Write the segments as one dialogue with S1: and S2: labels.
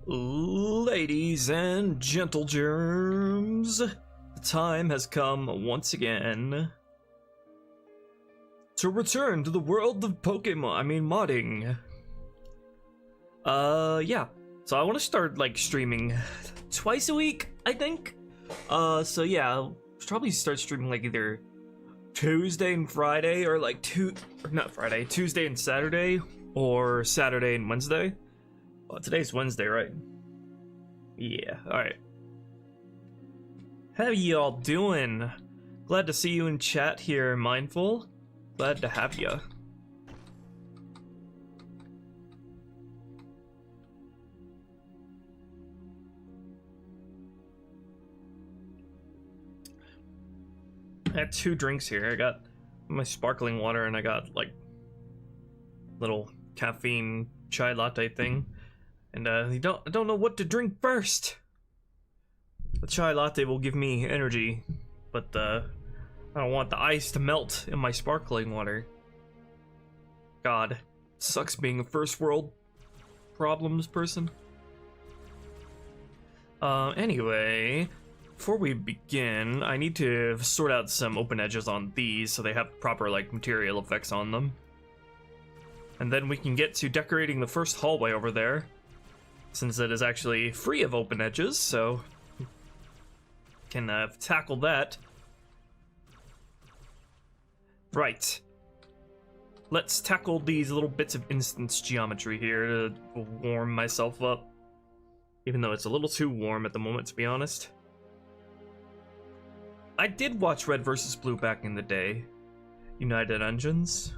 S1: Ladies and gentle germs, the time has come once again to return to the world of Pokemon, modding. Yeah. So I want to start, streaming twice a week, I think. So yeah, I'll probably start streaming, either Tuesday and Friday, or, Tuesday and Saturday, or Saturday and Wednesday. Oh, today's Wednesday, right? Yeah, alright. How y'all doing? Glad to see you in chat here, Mindful. Glad to have ya. I had 2 drinks here. I got my sparkling water and I got little caffeine chai latte thing. And I don't know what to drink first. The chai latte will give me energy, but I don't want the ice to melt in my sparkling water. God, sucks being a first world problems person. Anyway, before we begin, I need to sort out some open edges on these so they have proper material effects on them. And then we can get to decorating the first hallway over there, since it is actually free of open edges, so can tackle that. Right. Let's tackle these little bits of instance geometry here to warm myself up. Even though it's a little too warm at the moment, to be honest. I did watch Red vs. Blue back in the day. United Engines.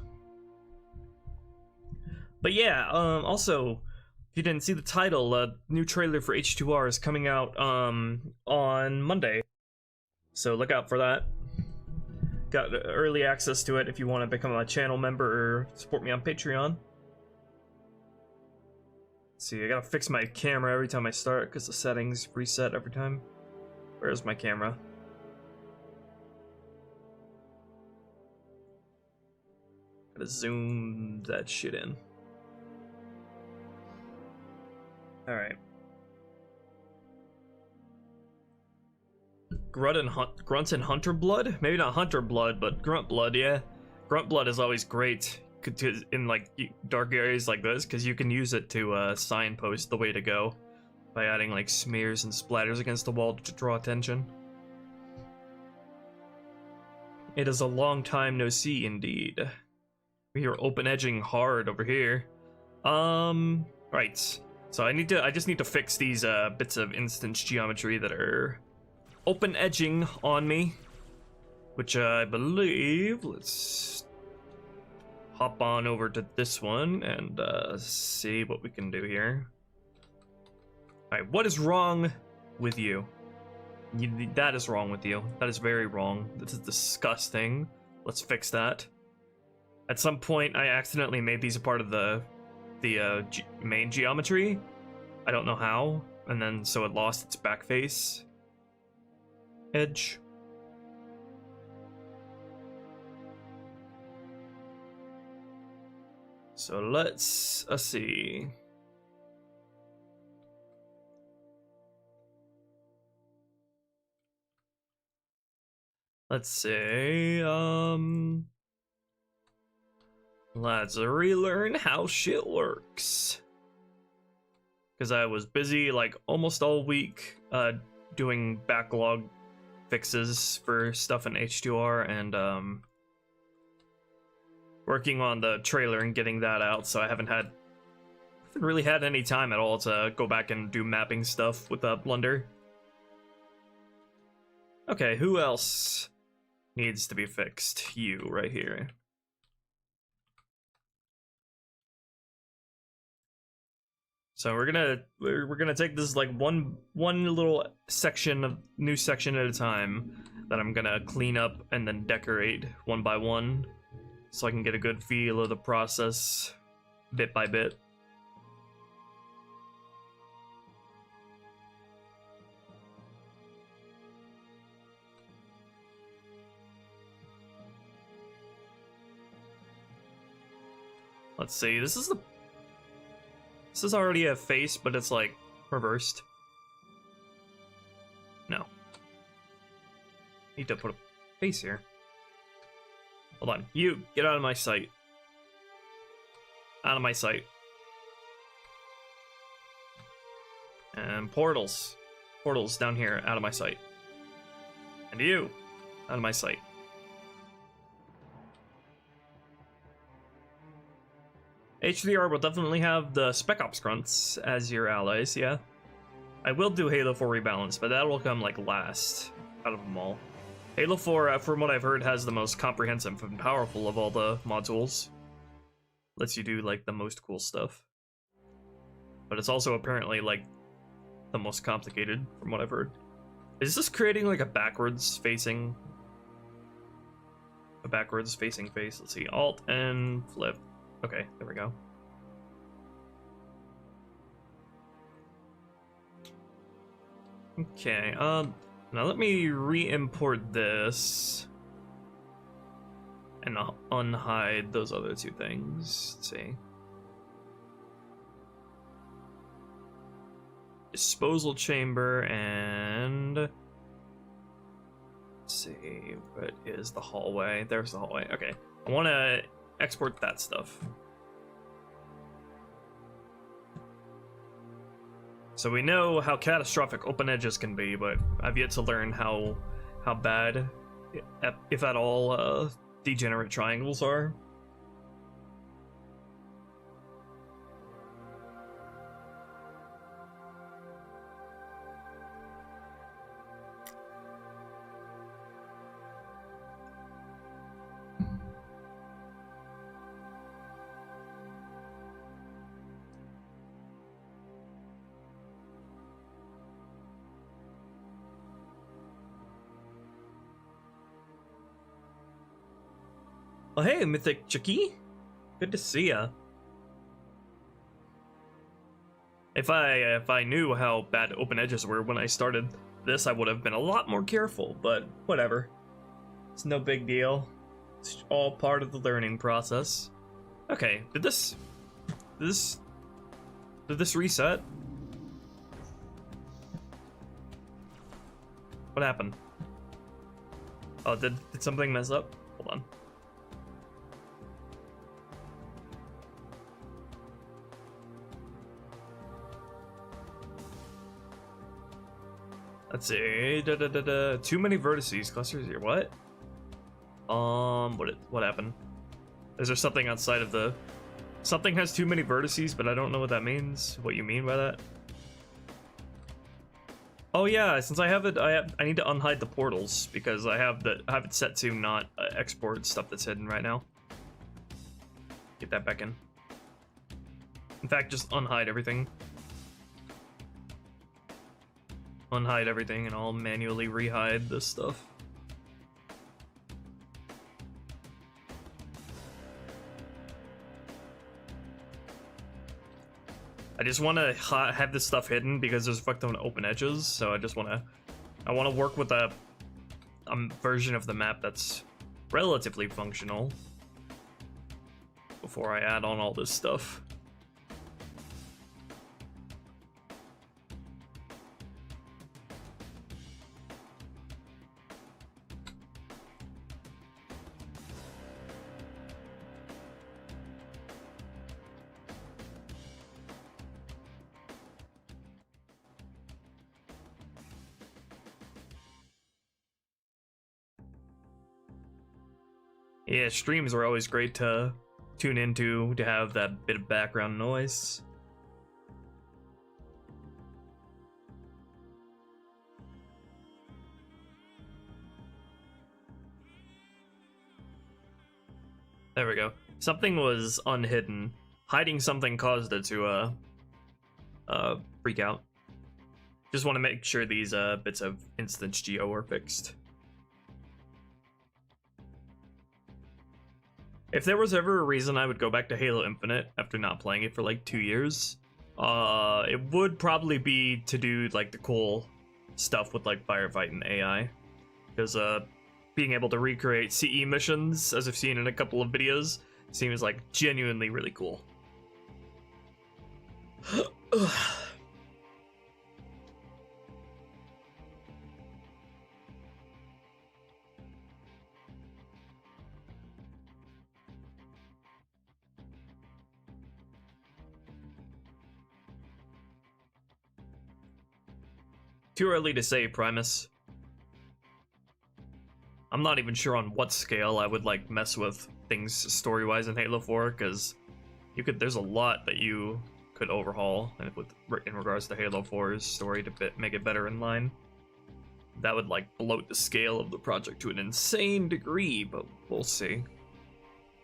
S1: But yeah, also, if you didn't see the title, a new trailer for H2R is coming out on Monday. So look out for that. Got early access to it if you want to become a channel member or support me on Patreon. Let's see, I gotta fix my camera every time I start because the settings reset every time. Where's my camera? Gotta zoom that shit in. Alright. Grunts and Hunter Blood? Maybe not Hunter Blood, but Grunt Blood, yeah. Grunt Blood is always great in dark areas like this, because you can use it to signpost the way to go by adding smears and splatters against the wall to draw attention. It is a long time no see, indeed. We are open edging hard over here. Right. So I just need to fix these bits of instance geometry that are open edging on me, which I believe, let's hop on over to this one and see what we can do here. Alright, what is wrong with you? That is wrong with you. That is very wrong. This is disgusting. Let's fix that. At some point, I accidentally made these a part of the main geometry. I don't know how, and then so it lost its back face edge. So let's see. Let's say let's relearn how shit works. Because I was busy almost all week doing backlog fixes for stuff in H2R and working on the trailer and getting that out, so I haven't really had any time at all to go back and do mapping stuff with Blender. Okay, who else needs to be fixed? You right here. So we're gonna take this one little new section at a time that I'm gonna clean up and then decorate one by one, so I can get a good feel of the process bit by bit. Let's see, this is already a face, but it's reversed. No. Need to put a face here. Hold on. You, get out of my sight. Out of my sight. And portals. Portals down here, out of my sight. And you, out of my sight. H2R will definitely have the Spec Ops grunts as your allies, yeah. I will do Halo 4 Rebalance, but that will come like last out of them all. Halo 4, from what I've heard, has the most comprehensive and powerful of all the modules. Lets you do like the most cool stuff. But it's also apparently like the most complicated, from what I've heard. Is this creating like a backwards facing face? Let's see, Alt and flip. Okay, there we go. Okay, now let me re-import this and unhide those other two things. Let's see. Disposal chamber and let's see, what is the hallway? There's the hallway. Okay, I want to export that stuff. So we know how catastrophic open edges can be, but I've yet to learn how bad, if at all, degenerate triangles are. Oh, hey, Mythic Chicky. Good to see ya. If I knew how bad open edges were when I started this, I would have been a lot more careful, but whatever. It's no big deal. It's all part of the learning process. Okay, did this reset? What happened? Oh, did something mess up? Hold on. Let's see. Too many vertices. Clusters here. What? What happened? Is there something outside of the? Something has too many vertices, but I don't know what that means. What you mean by that? Oh yeah, since I have it, I need to unhide the portals because I have it set to not export stuff that's hidden right now. Get that back in. In fact, just unhide everything. Unhide everything, and I'll manually rehide this stuff. I just want to have this stuff hidden because there's a fuck ton of open edges, so I want to work with a version of the map that's relatively functional before I add on all this stuff. Yeah, streams are always great to tune into to have that bit of background noise. There we go. Something was unhidden. Hiding something caused it to freak out. Just want to make sure these bits of instance geo are fixed. If there was ever a reason I would go back to Halo Infinite after not playing it for like 2 years, it would probably be to do like the cool stuff with like firefight and AI. Because being able to recreate CE missions, as I've seen in a couple of videos, seems like genuinely really cool. Too early to say, Primus. I'm not even sure on what scale I would like mess with things story-wise in Halo 4, because there's a lot that you could overhaul in regards to Halo 4's story to make it better in line. That would like bloat the scale of the project to an insane degree, but we'll see.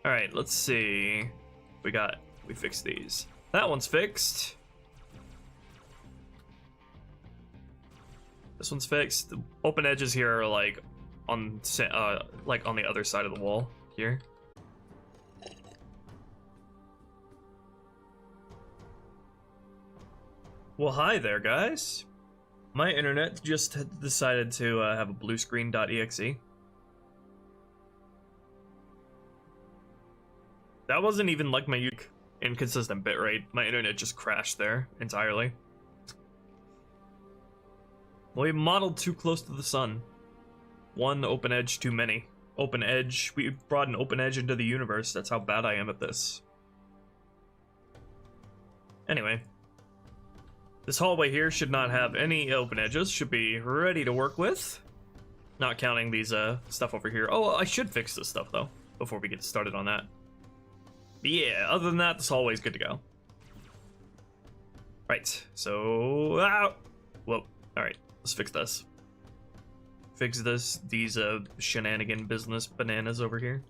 S1: All right, let's see. We fixed these. That one's fixed. This one's fixed. The open edges here are like on the other side of the wall here. Well, hi there, guys. My internet just decided to have a blue screen.exe. That wasn't even like my inconsistent bitrate. My internet just crashed there entirely. We modeled too close to the sun. One open edge too many. Open edge. We brought an open edge into the universe. That's how bad I am at this. Anyway. This hallway here should not have any open edges. Should be ready to work with. Not counting these stuff over here. Oh, I should fix this stuff though before we get started on that. But yeah, other than that, this hallway is good to go. Right, so... Whoa, alright, let's fix this. Fix these shenanigan business bananas over here.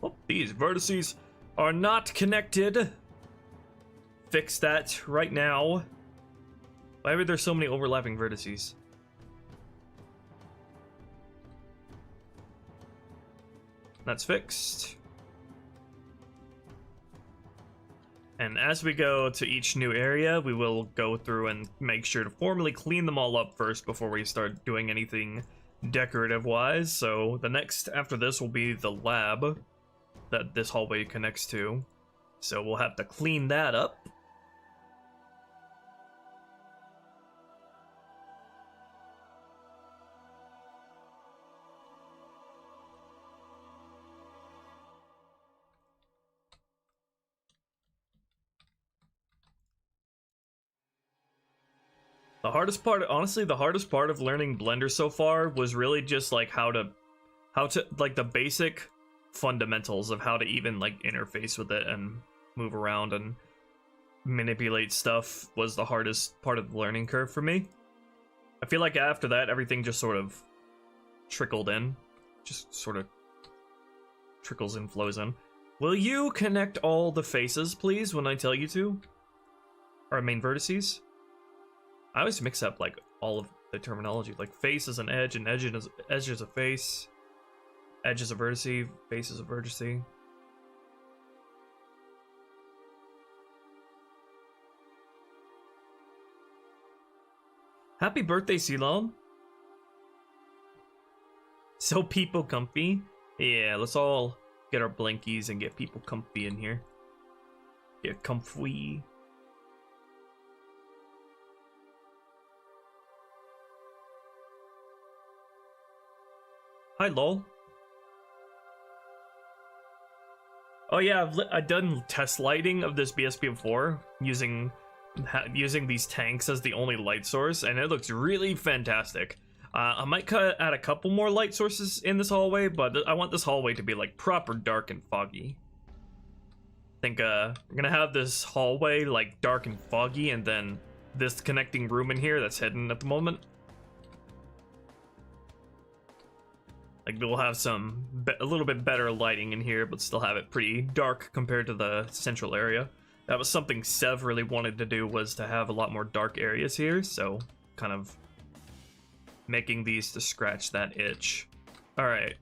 S1: Oh, these vertices are not connected. Fix that right now. Why are there so many overlapping vertices? That's fixed. And as we go to each new area, we will go through and make sure to formally clean them all up first before we start doing anything decorative-wise. So the next after this will be the lab that this hallway connects to. So we'll have to clean that up. The hardest part, honestly, the hardest part of learning Blender so far was really just like how to like the basic fundamentals of how to even like interface with it and move around and manipulate stuff was the hardest part of the learning curve for me. I feel like after that, everything just sort of trickled in, just sort of trickles in, flows in. Will you connect all the faces, please, when I tell you to? Our main vertices? I always mix up like all of the terminology. Like face is an edge, and edge is a face. Edge is a vertice, face is a vertice. Happy birthday, Ceylon. So people comfy. Yeah, let's all get our blinkies and get people comfy in here. Get comfy. Hi, lol. Oh yeah, I've done test lighting of this BSP4 using these tanks as the only light source, and it looks really fantastic. I might add a couple more light sources in this hallway, but I want this hallway to be like proper dark and foggy. I think we're gonna have this hallway like dark and foggy, and then this connecting room in here that's hidden at the moment. Like we'll have a little bit better lighting in here, but still have it pretty dark compared to the central area. That was something Sev really wanted to do, was to have a lot more dark areas here, so kind of making these to scratch that itch. All right.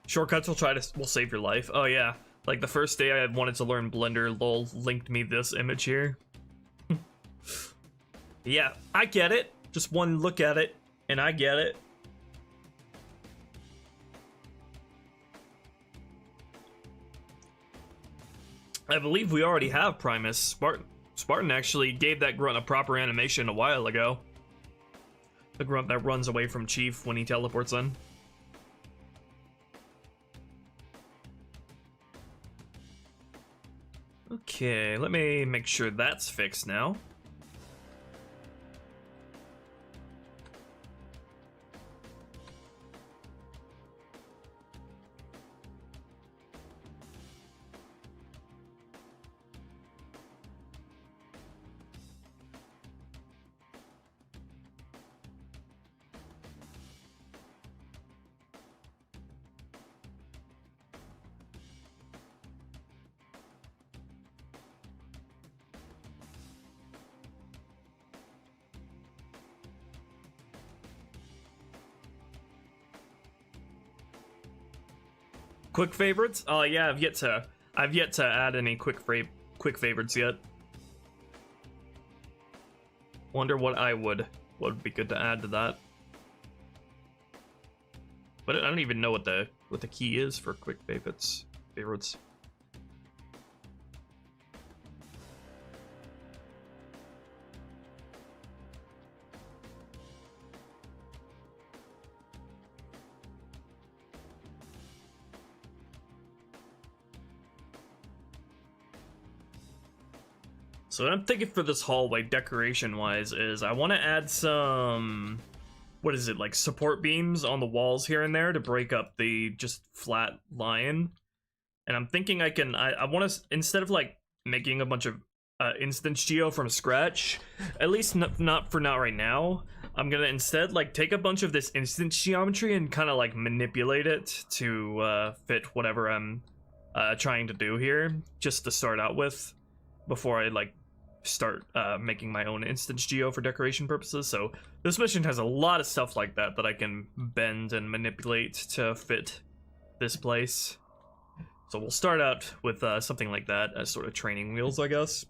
S1: Shortcuts will save your life. Oh yeah, like the first day I wanted to learn Blender, lol linked me this image here. Yeah, I get it. Just one look at it, and I get it. I believe we already have Primus. Spartan actually gave that grunt a proper animation a while ago. The grunt that runs away from Chief when he teleports in. Okay, let me make sure that's fixed now. Quick favorites? Oh yeah, I've yet to add any quick favorites yet. Wonder what would be good to add to that. But I don't even know what the key is for quick favorites. So what I'm thinking for this hallway, decoration-wise, is I want to add some, what is it, like support beams on the walls here and there to break up the just flat line. And I'm thinking I want to, instead of like making a bunch of instance geo from scratch, at least not right now, I'm gonna instead like take a bunch of this instance geometry and kind of like manipulate it to fit whatever I'm trying to do here, just to start out with, before I like start making my own instance geo for decoration purposes. So this mission has a lot of stuff like that I can bend and manipulate to fit this place. So we'll start out with something like that as sort of training wheels, I guess.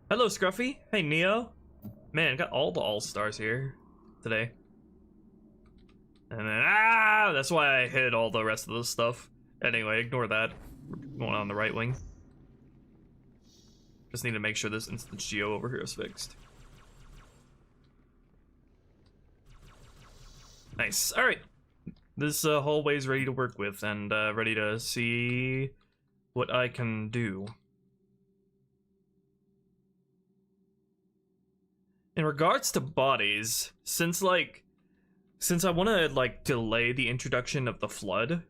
S1: Hello, Scruffy. Hey, Neo. Man, got all the all-stars here today. And then, that's why I hid all the rest of this stuff. Anyway, ignore that. We're going on the right wing. Just need to make sure this instance geo over here is fixed. Nice. Alright. This hallway's ready to work with and ready to see what I can do. In regards to bodies, since I want to like delay the introduction of the flood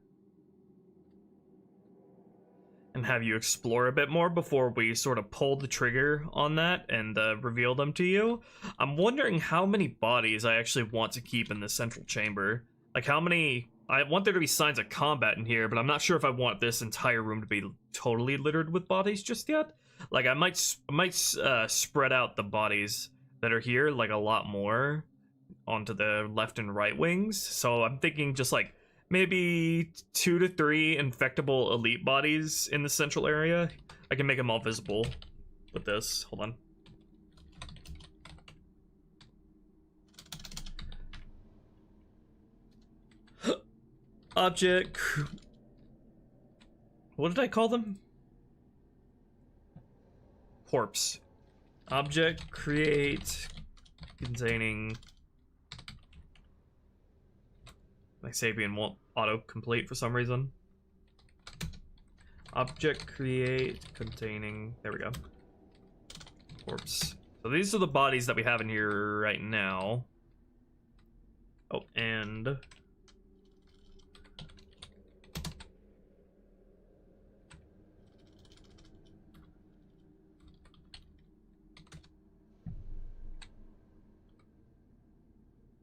S1: and have you explore a bit more before we sort of pull the trigger on that and reveal them to you, I'm wondering how many bodies I actually want to keep in the central chamber. Like how many, I want there to be signs of combat in here, but I'm not sure if I want this entire room to be totally littered with bodies just yet. Like I might spread out the bodies that are here like a lot more onto the left and right wings. So I'm thinking just like maybe 2 to 3 infectable elite bodies in the central area. I can make them all visible with this. Hold on. Object. What did I call them? Corpse. Object create containing. My Sapien won't auto-complete for some reason. Object create containing, there we go. Corpse. So these are the bodies that we have in here right now. Oh, and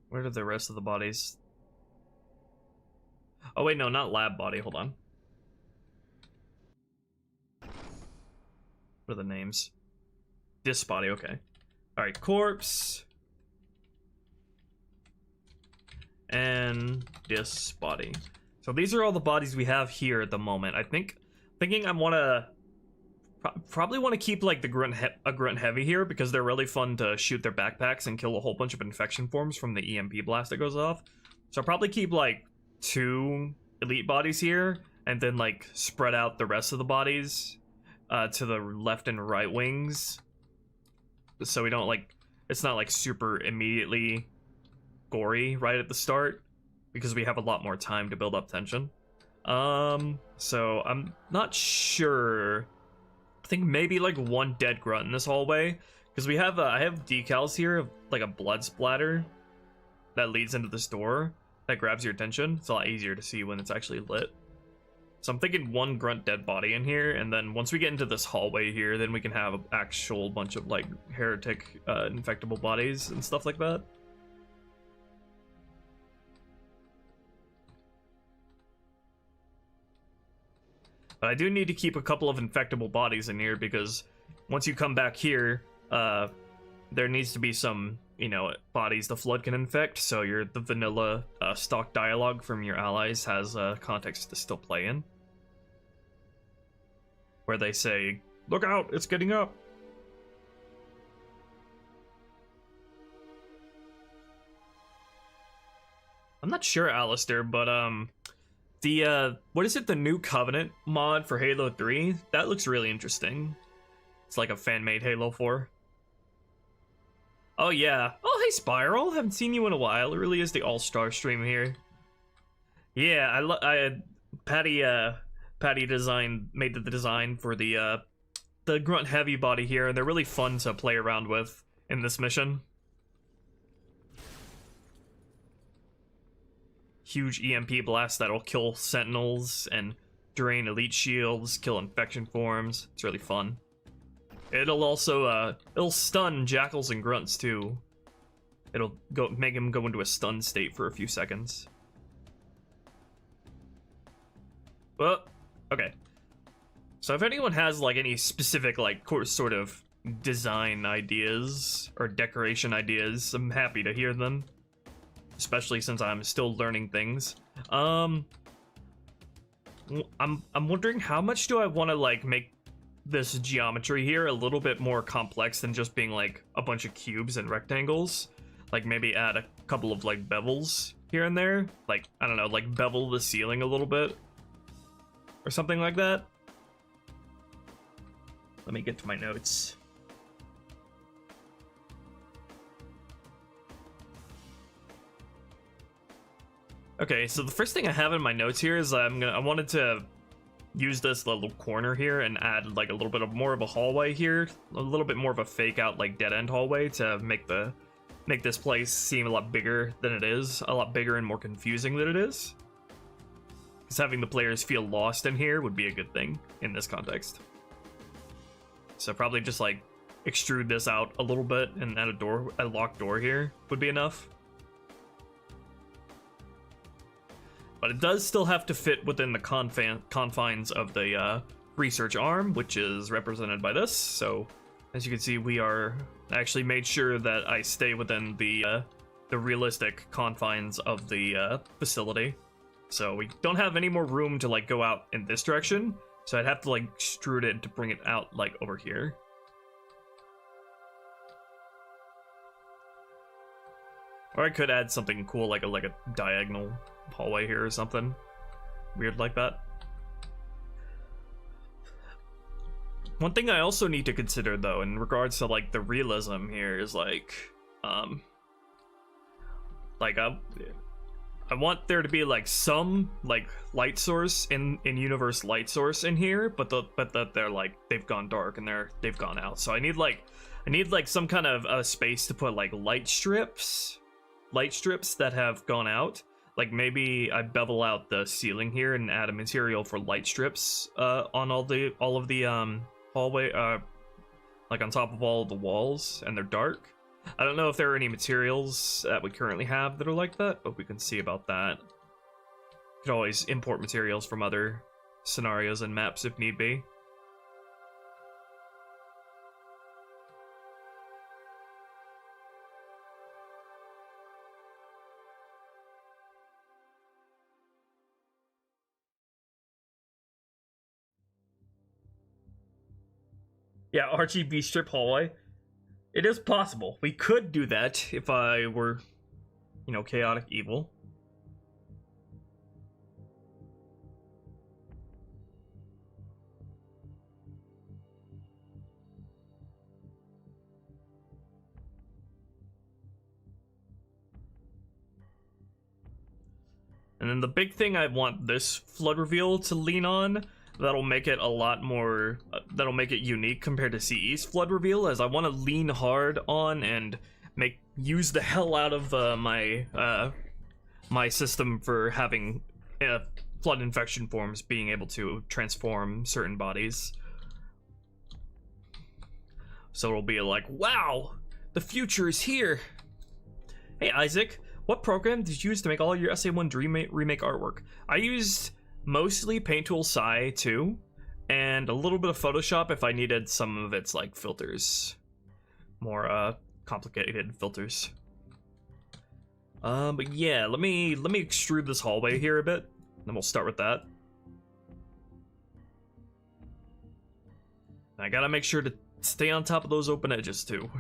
S1: where are the rest of the bodies? Oh wait, no, not lab body, hold on. What are the names? This body, okay. Alright, corpse. And this body. So these are all the bodies we have here at the moment. Thinking I wanna probably want to keep like the grunt heavy here because they're really fun to shoot their backpacks and kill a whole bunch of infection forms from the EMP blast that goes off. So I'll probably keep like 2 elite bodies here, and then like spread out the rest of the bodies to the left and right wings, so we don't like, it's not like super immediately gory right at the start, because we have a lot more time to build up tension. So I'm not sure. I think maybe like 1 dead grunt in this hallway, because we have I have decals here of like a blood splatter that leads into this door that grabs your attention. It's a lot easier to see when it's actually lit. So I'm thinking 1 grunt dead body in here, and then once we get into this hallway here, then we can have an actual bunch of like heretic infectable bodies and stuff like that. But I do need to keep a couple of infectable bodies in here, because once you come back here, there needs to be some, you know, bodies the flood can infect, so the vanilla stock dialogue from your allies has context to still play in, where they say, "Look out, it's getting up." I'm not sure, Alistair, but the what is it, the New Covenant mod for Halo 3? That looks really interesting. It's like a fan-made Halo 4. Oh yeah. Oh hey Spiral, haven't seen you in a while. It really is the all-star stream here. Yeah, Patty made the design for the grunt heavy body here, and they're really fun to play around with in this mission. Huge EMP blast that'll kill sentinels and drain elite shields, kill infection forms. It's really fun. It'll also it'll stun jackals and grunts too. It'll make him go into a stun state for a few seconds. Well, okay. So if anyone has like any specific like sort of design ideas or decoration ideas, I'm happy to hear them. Especially since I'm still learning things. I'm wondering, how much do I want to like make this geometry here a little bit more complex than just being like a bunch of cubes and rectangles? Like maybe add a couple of like bevels here and there, like I don't know, like bevel the ceiling a little bit or something like that. Let me get to my notes. Okay, so the first thing I have in my notes here is I wanted to use this little corner here and add like a little bit of more of a hallway here, a little bit more of a fake out like dead end hallway to make this place seem a lot bigger than it is, a lot bigger and more confusing than it is. Because having the players feel lost in here would be a good thing in this context. So probably just like extrude this out a little bit and add a locked door here would be enough. But it does still have to fit within the confines of the research arm, which is represented by this. So, as you can see, we are actually made sure that I stay within the realistic confines of the facility. So we don't have any more room to like go out in this direction. So I'd have to like extrude it to bring it out like over here. Or I could add something cool like a diagonal hallway here or something weird like that. One thing I also need to consider though in regards to like the realism here is like I want there to be like some like light source in universe light source in here, but that they're like they've gone dark and they've gone out. So I need like some kind of space to put like light strips that have gone out. Like maybe I bevel out the ceiling here and add a material for light strips on all of the hallway, like on top of all of the walls, and they're dark. I don't know if there are any materials that we currently have that are like that, but we can see about that. Could always import materials from other scenarios and maps if need be. Yeah, RGB strip hallway. It is possible. We could do that if I were, you know, chaotic evil. And then the big thing I want this flood reveal to lean on, that'll make it a lot more, that'll make it unique compared to CE's flood reveal, as I want to lean hard on and use the hell out of my system for having flood infection forms being able to transform certain bodies. So it'll be like, wow, the future is here. Hey Isaac, what program did you use to make all your SA1 Dream remake artwork? I used mostly Paint Tool Sai 2, and a little bit of Photoshop if I needed some of its like filters, more complicated filters. But yeah, let me extrude this hallway here a bit, then we'll start with that. I gotta make sure to stay on top of those open edges too.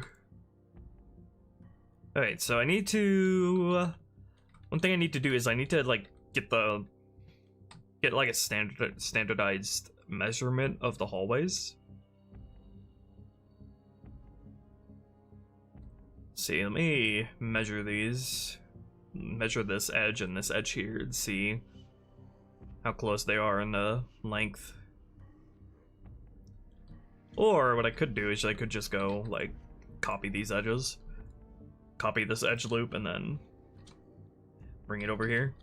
S1: Alright, so I need to... one thing I need to do is I need to like get like a standardized measurement of the hallways. Let's see, let me measure these. Measure this edge and this edge here and see how close they are in the length. Or what I could do is I could just go like copy these edges, copy this edge loop, and then bring it over here.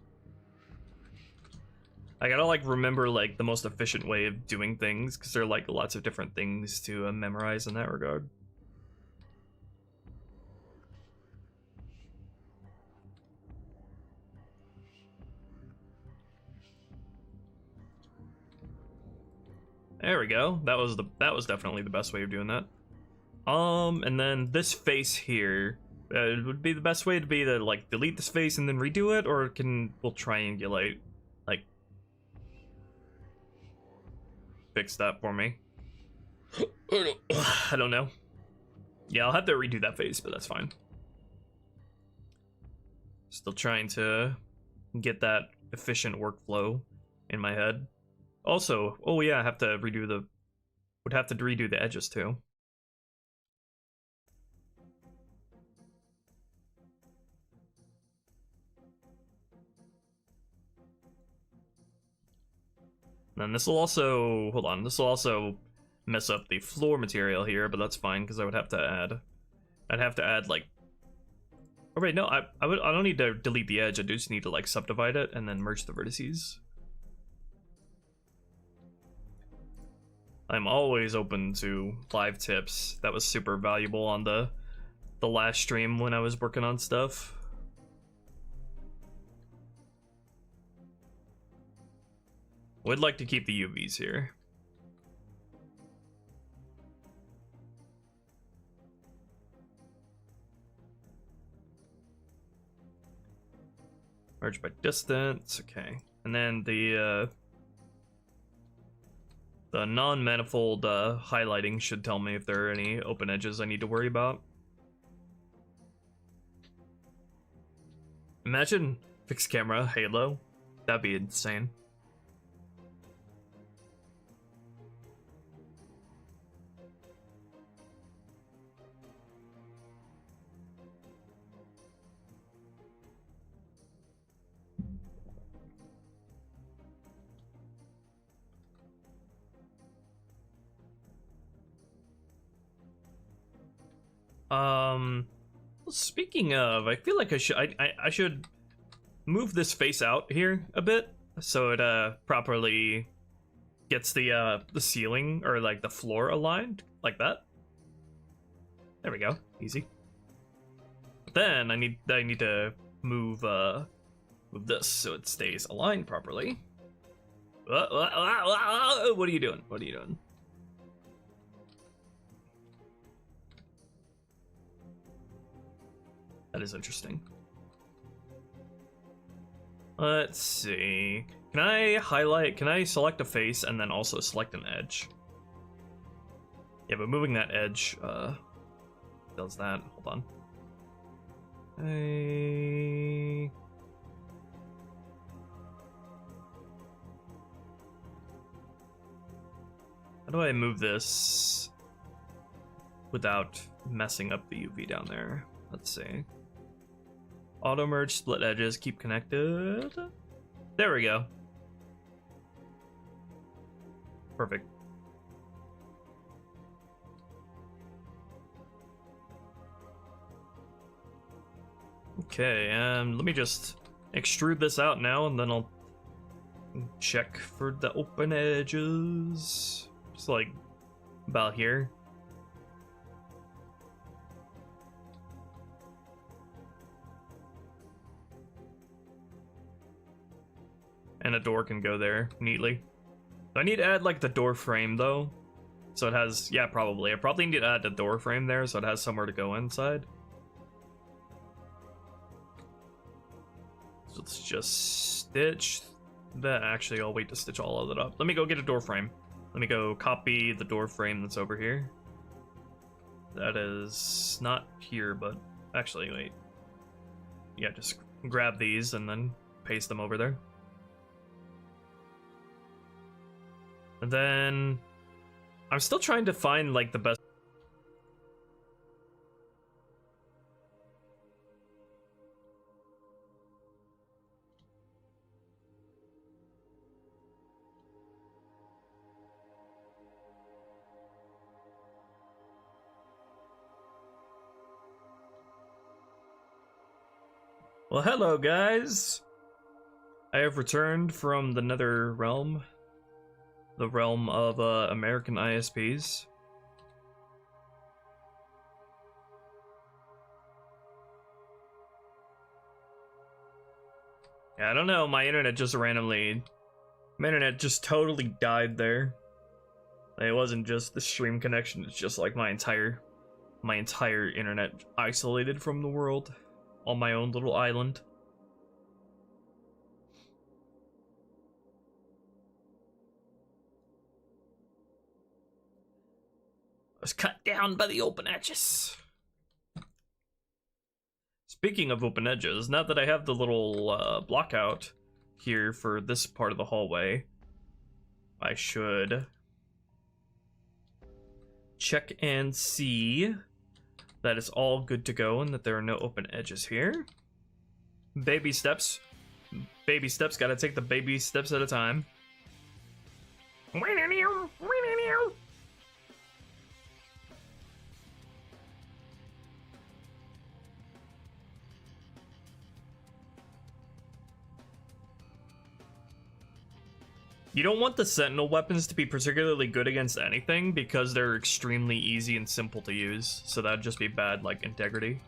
S1: I gotta like remember like the most efficient way of doing things, because there are like lots of different things to memorize in that regard. There we go. That was definitely the best way of doing that. And then this face here, it would be the best way to be to like delete this face and then redo it, or we'll triangulate, like fix that for me. I don't know. Yeah, I'll have to redo that face, but that's fine. Still trying to get that efficient workflow in my head. Also, oh yeah, I have to redo would have to redo the edges too. And this will also, hold on, this will also mess up the floor material here, but that's fine because I would have to add, I'd have to add like, oh wait, no, I don't need to delete the edge, I just need to like subdivide it and then merge the vertices. I'm always open to live tips. That was super valuable on the last stream when I was working on stuff. Would like to keep the UVs here. Merge by distance, okay. And then the non-manifold highlighting should tell me if there are any open edges I need to worry about. Imagine fixed camera Halo. That'd be insane. Speaking of, I feel like I should move this face out here a bit so it properly gets the ceiling or like the floor aligned like that. There we go, easy. Then I need to move this so it stays aligned properly. What are you doing? What are you doing? That is interesting. Let's see. Can I select a face and then also select an edge? Yeah, but moving that edge does that. Hold on. How do I move this without messing up the UV down there? Let's see. Auto merge, split edges, keep connected. There we go. Perfect. Okay, let me just extrude this out now, and then I'll check for the open edges. Just like about here. And a door can go there neatly. I need to add like the door frame though. So it has, yeah, probably. I probably need to add the door frame there so it has somewhere to go inside. So let's just stitch that. Actually, I'll wait to stitch all of it up. Let me go get a door frame. Let me go copy the door frame that's over here. That is not here, but actually, wait. Yeah, just grab these and then paste them over there. And then I'm still trying to find like the best. Well, hello guys. I have returned from the Nether realm. The realm of American ISPs. Yeah, I don't know, my internet just totally died there. It wasn't just the stream connection, it's just like my entire internet isolated from the world on my own little island. I was cut down by the open edges. Speaking of open edges, now that I have the little block out here for this part of the hallway, I should check and see that it's all good to go and that there are no open edges here. Baby steps. Baby steps, gotta take the baby steps at a time. You don't want the Sentinel weapons to be particularly good against anything because they're extremely easy and simple to use, so that'd just be bad, like, integrity.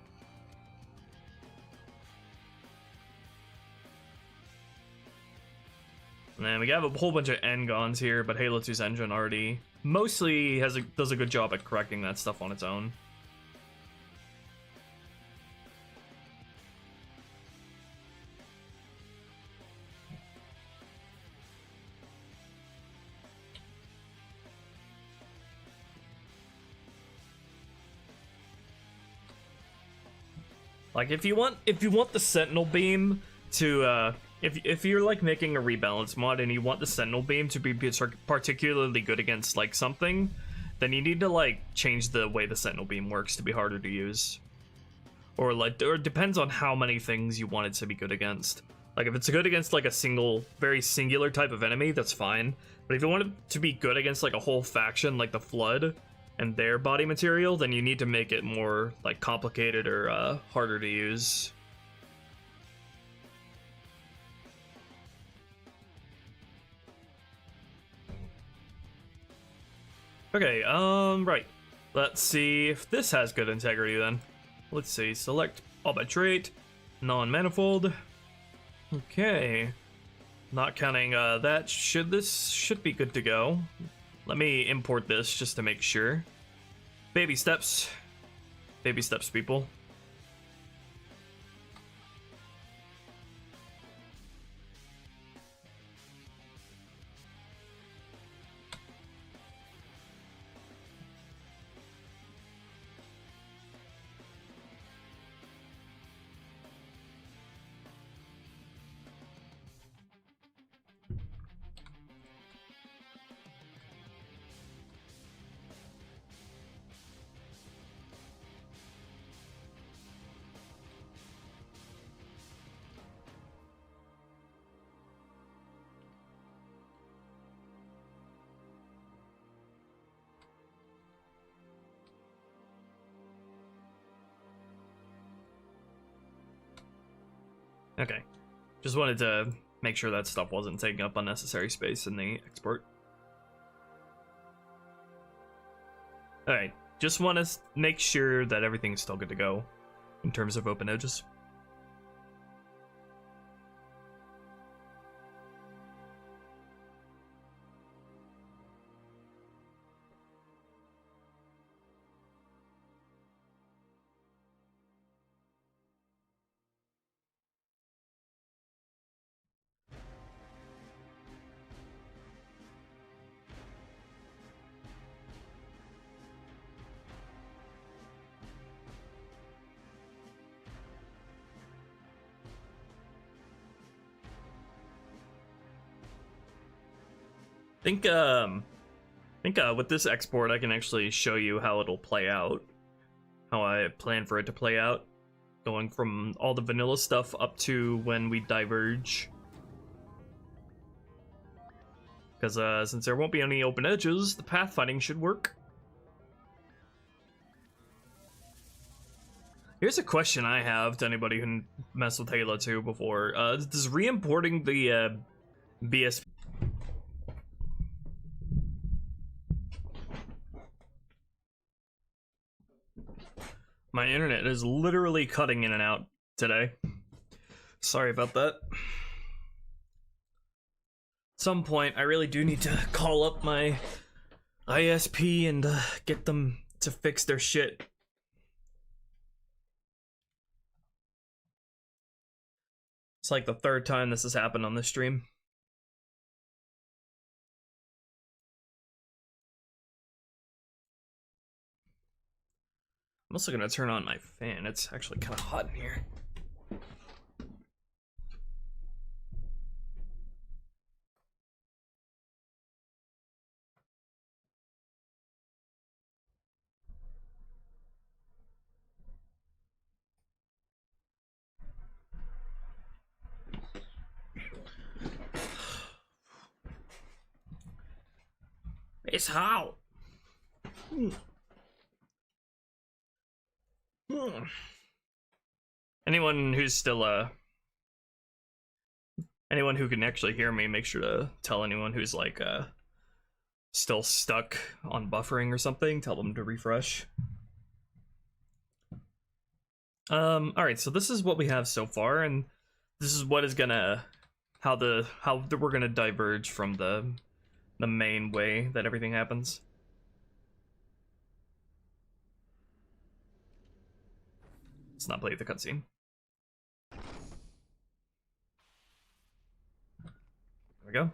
S1: And then we have a whole bunch of Engons here, but Halo 2's engine already mostly does a good job at correcting that stuff on its own. Like if you want the Sentinel beam to if you're like making a rebalance mod and you want the Sentinel beam to be particularly good against like something, then you need to like change the way the Sentinel beam works to be harder to use. Or it depends on how many things you want it to be good against. Like if it's good against like a very singular type of enemy, that's fine. But if you want it to be good against like a whole faction like the Flood and their body material, then you need to make it more like complicated or harder to use. Okay, right. Let's see if this has good integrity then. Let's see, select all by trait, non-manifold. Okay. Not counting that, this should be good to go. Let me import this just to make sure. Baby steps. Baby steps, people. Okay. Just wanted to make sure that stuff wasn't taking up unnecessary space in the export. Alright, just want to make sure that everything's still good to go in terms of open edges. I think with this export I can actually show you how it'll play out, how I plan for it to play out, going from all the vanilla stuff up to when we diverge. Because since there won't be any open edges, the pathfinding should work. Here's a question I have to anybody who messed with Halo 2 before. Does re-importing the BSP... My internet is literally cutting in and out today. Sorry about that. At some point, I really do need to call up my ISP and get them to fix their shit. It's like the third time this has happened on this stream. I'm also gonna turn on my fan. It's actually kind of hot in here. It's hot. Anyone who's still anyone who can actually hear me, make sure to tell anyone who's like still stuck on buffering or something, tell them to refresh. Alright, so this is what we have so far, and this is what is gonna how we're gonna diverge from the main way that everything happens. Let's not play the cutscene. There we go.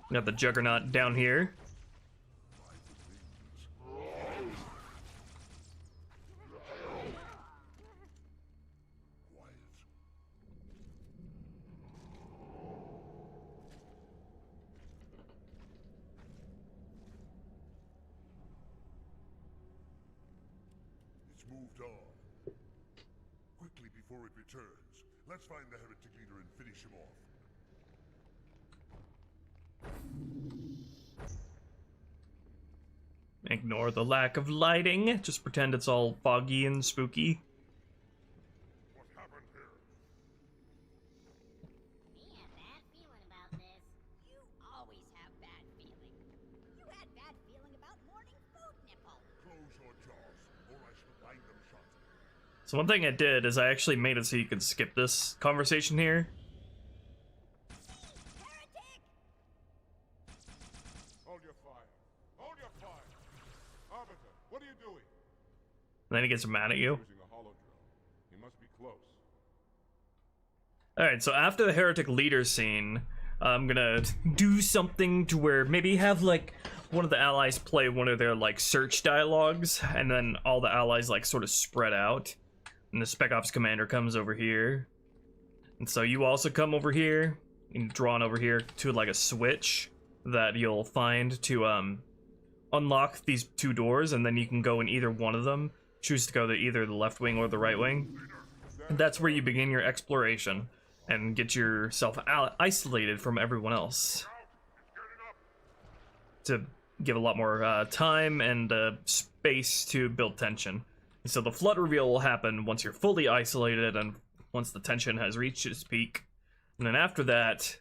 S1: We got the Juggernaut down here.
S2: Moved on. Quickly before it returns, let's find the heretic leader and finish him off.
S1: Ignore the lack of lighting. Just pretend it's all foggy and spooky.
S2: What happened here?
S3: Me have bad feeling about this. You always have bad feeling. You had bad feeling about morning food nipple.
S2: Close your jaws, or I shall bind them shut.
S1: So one thing I did is I actually made it so you could skip this conversation here.
S3: Heretic!
S2: Hold your fire. Hold your fire. Arbiter, what are you doing?
S1: And then he gets mad at you.
S2: Using a hollow drone. You must be close.
S1: Alright, so after the heretic leader scene, I'm gonna do something to where maybe have like one of the allies play one of their like search dialogues, and then all the allies like sort of spread out. And the Spec Ops commander comes over here. And so you also come over here, and drawn over here to like a switch that you'll find to unlock these two doors, and then you can go in either one of them. Choose to go to either the left wing or the right wing. And that's where you begin your exploration and get yourself isolated from everyone else. To give a lot more time and space to build tension. And so the flood reveal will happen once you're fully isolated and once the tension has reached its peak. And then after that,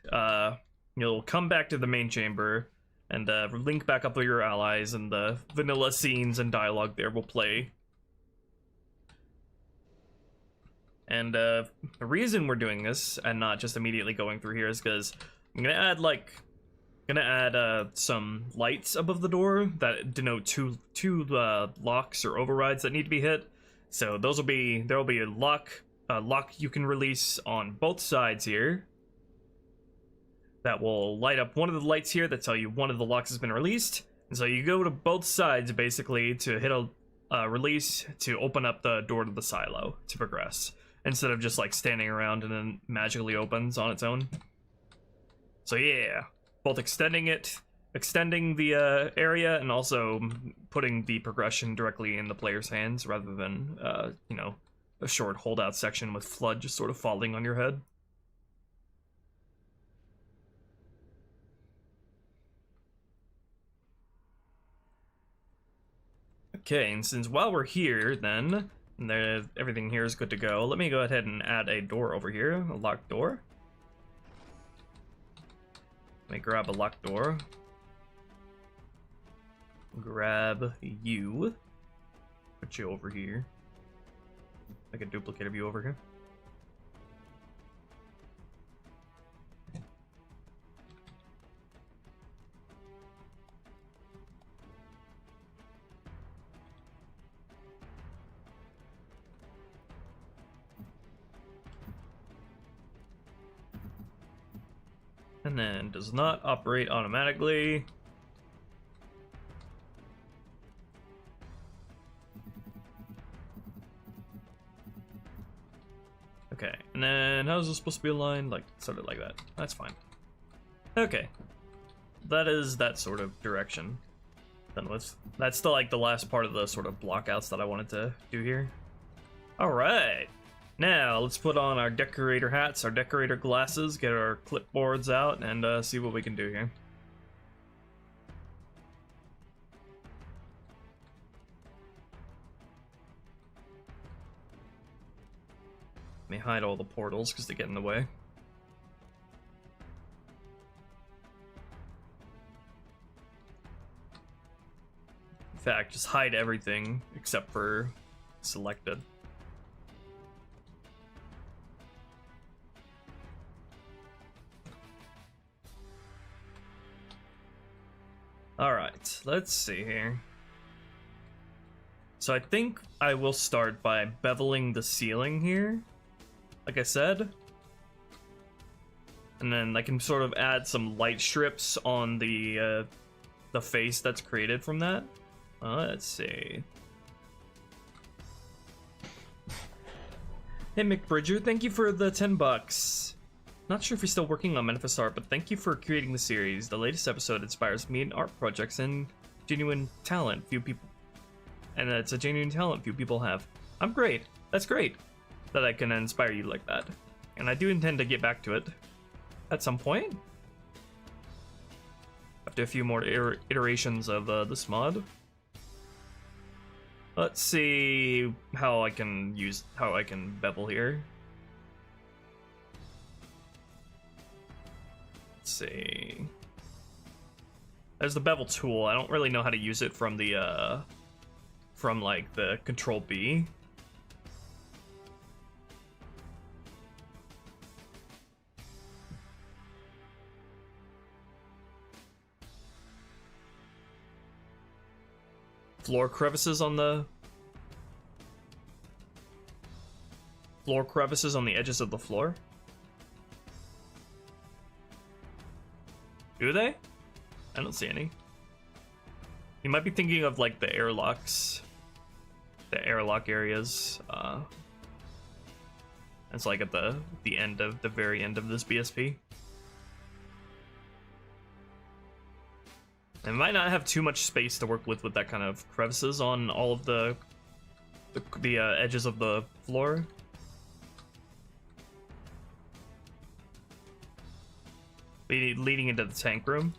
S1: you'll come back to the main chamber and link back up with your allies, and the vanilla scenes and dialogue there will play. And the reason we're doing this and not just immediately going through here is because I'm gonna add some lights above the door that denote two locks or overrides that need to be hit. So there will be a lock you can release on both sides here that will light up one of the lights here that tell you one of the locks has been released. And so you go to both sides basically to hit a release to open up the door to the silo to progress, instead of just like standing around and then magically opens on its own. So yeah, both extending the area and also putting the progression directly in the player's hands rather than you know, a short holdout section with flood just sort of falling on your head. Okay, and since while we're here then, and everything here is good to go, let me go ahead and add a door over here, a locked door. Let me grab a locked door. Grab you. Put you over here. Make a duplicate of you over here. And then does not operate automatically. Okay, and then how is this supposed to be aligned? Like, sort of like that. That's fine. Okay. That is that sort of direction. Then that's the last part of the sort of blockouts that I wanted to do here. Alright. Now, let's put on our decorator hats, our decorator glasses, get our clipboards out, and see what we can do here. Let me hide all the portals, because they get in the way. In fact, just hide everything, except for selected. Alright, let's see here. So I think I will start by beveling the ceiling here, like I said. And then I can sort of add some light strips on the face that's created from that. Let's see. Hey McBridger, thank you for the $10. Not sure if you're still working on Manifest Art, but thank you for creating the series. The latest episode inspires me in art projects and genuine talent few people, and it's a genuine talent few people have. I'm great. That's great that I can inspire you like that. And I do intend to get back to it at some point. After a few more iterations of this mod. Let's see how I can bevel here. Let's see. There's the bevel tool. I don't really know how to use it from the like the Control B. Floor crevices on the edges of the floor. Do they? I don't see any. You might be thinking of like the airlocks, the airlock areas. It's like at the very end of this BSP. I might not have too much space to work with that kind of crevices on all of the edges of the floor. Leading into the tank room.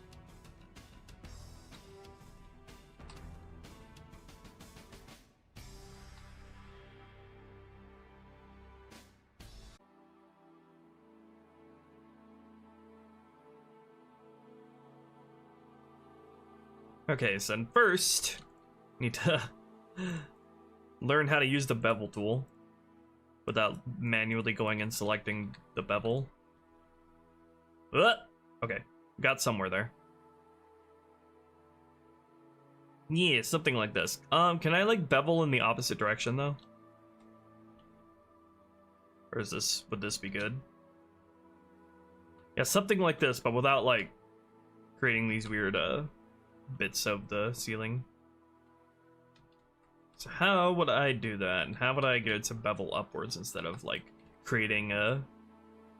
S1: Okay, so then first, need to learn how to use the bevel tool without manually going and selecting the bevel. Okay, got somewhere there. Yeah, something like this. Can I like bevel in the opposite direction though? Or is this, would this be good? Yeah, something like this, but without like creating these weird bits of the ceiling. So how would I do that? And how would I get it to bevel upwards instead of like creating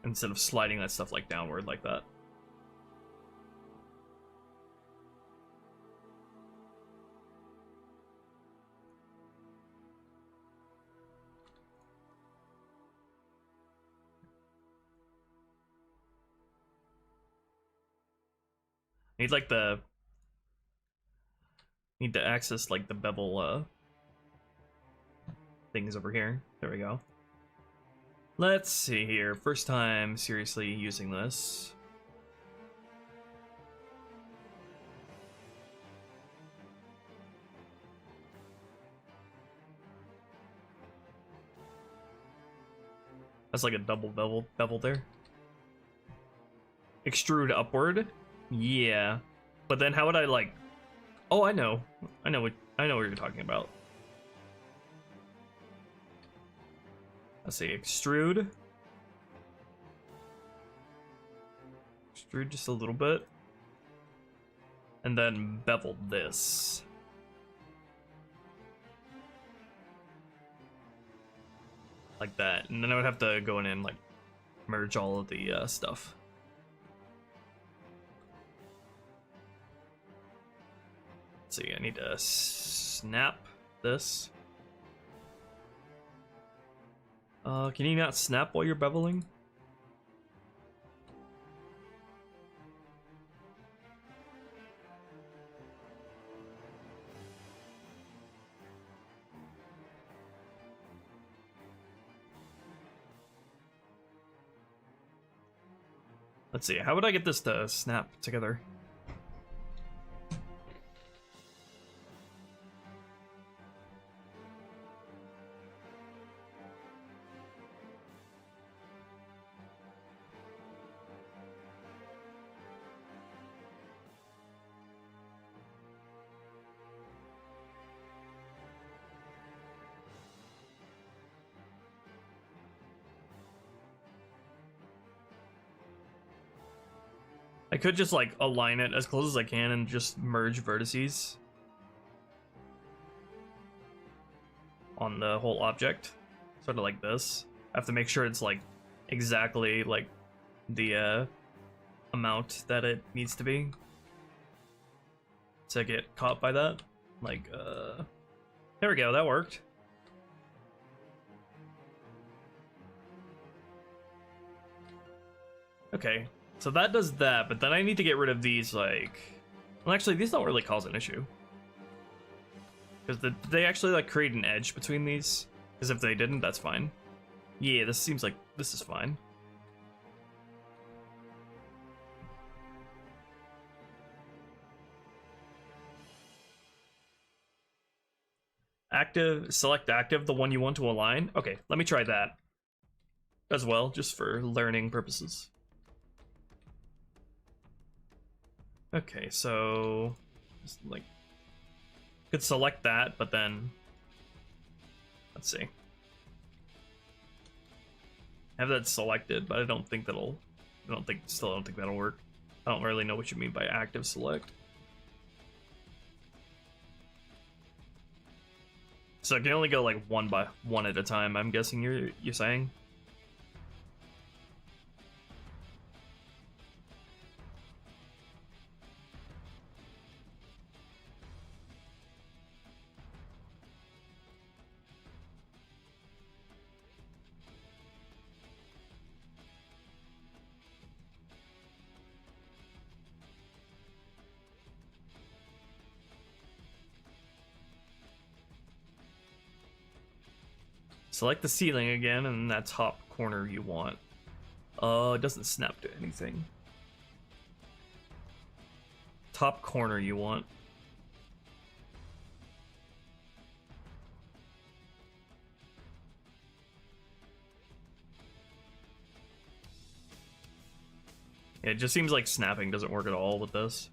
S1: instead of sliding that stuff like downward like that? Need to access like the bevel things over here. There we go. Let's see here. First time seriously using this. That's like a double bevel there. Extrude upward. Yeah. But then how would I like... Oh, I know what you're talking about. Let's see, extrude. Extrude just a little bit. And then bevel this. Like that. And then I would have to go in and like merge all of the stuff. Let's see, I need to snap this. Can you not snap while you're beveling? Let's see, how would I get this to snap together? I could just like align it as close as I can and just merge vertices on the whole object, sort of like this. I have to make sure it's like exactly like the amount that it needs to be to get caught by that. Like, there we go, that worked. Okay. So that does that, but then I need to get rid of these, like... Well, actually, these don't really cause an issue. Because did they actually, like, create an edge between these? Because if they didn't, that's fine. Yeah, this seems like this is fine. Active, select active, the one you want to align. Okay, let me try that as well, just for learning purposes. Okay, so just like could select that, but then let's see. I have that selected, but I don't think that'll still don't think that'll work. I don't really know what you mean by active select. So I can only go like one by one at a time, I'm guessing you're saying? Select the ceiling again, and that top corner you want. It doesn't snap to anything. Top corner you want. It just seems like snapping doesn't work at all with this.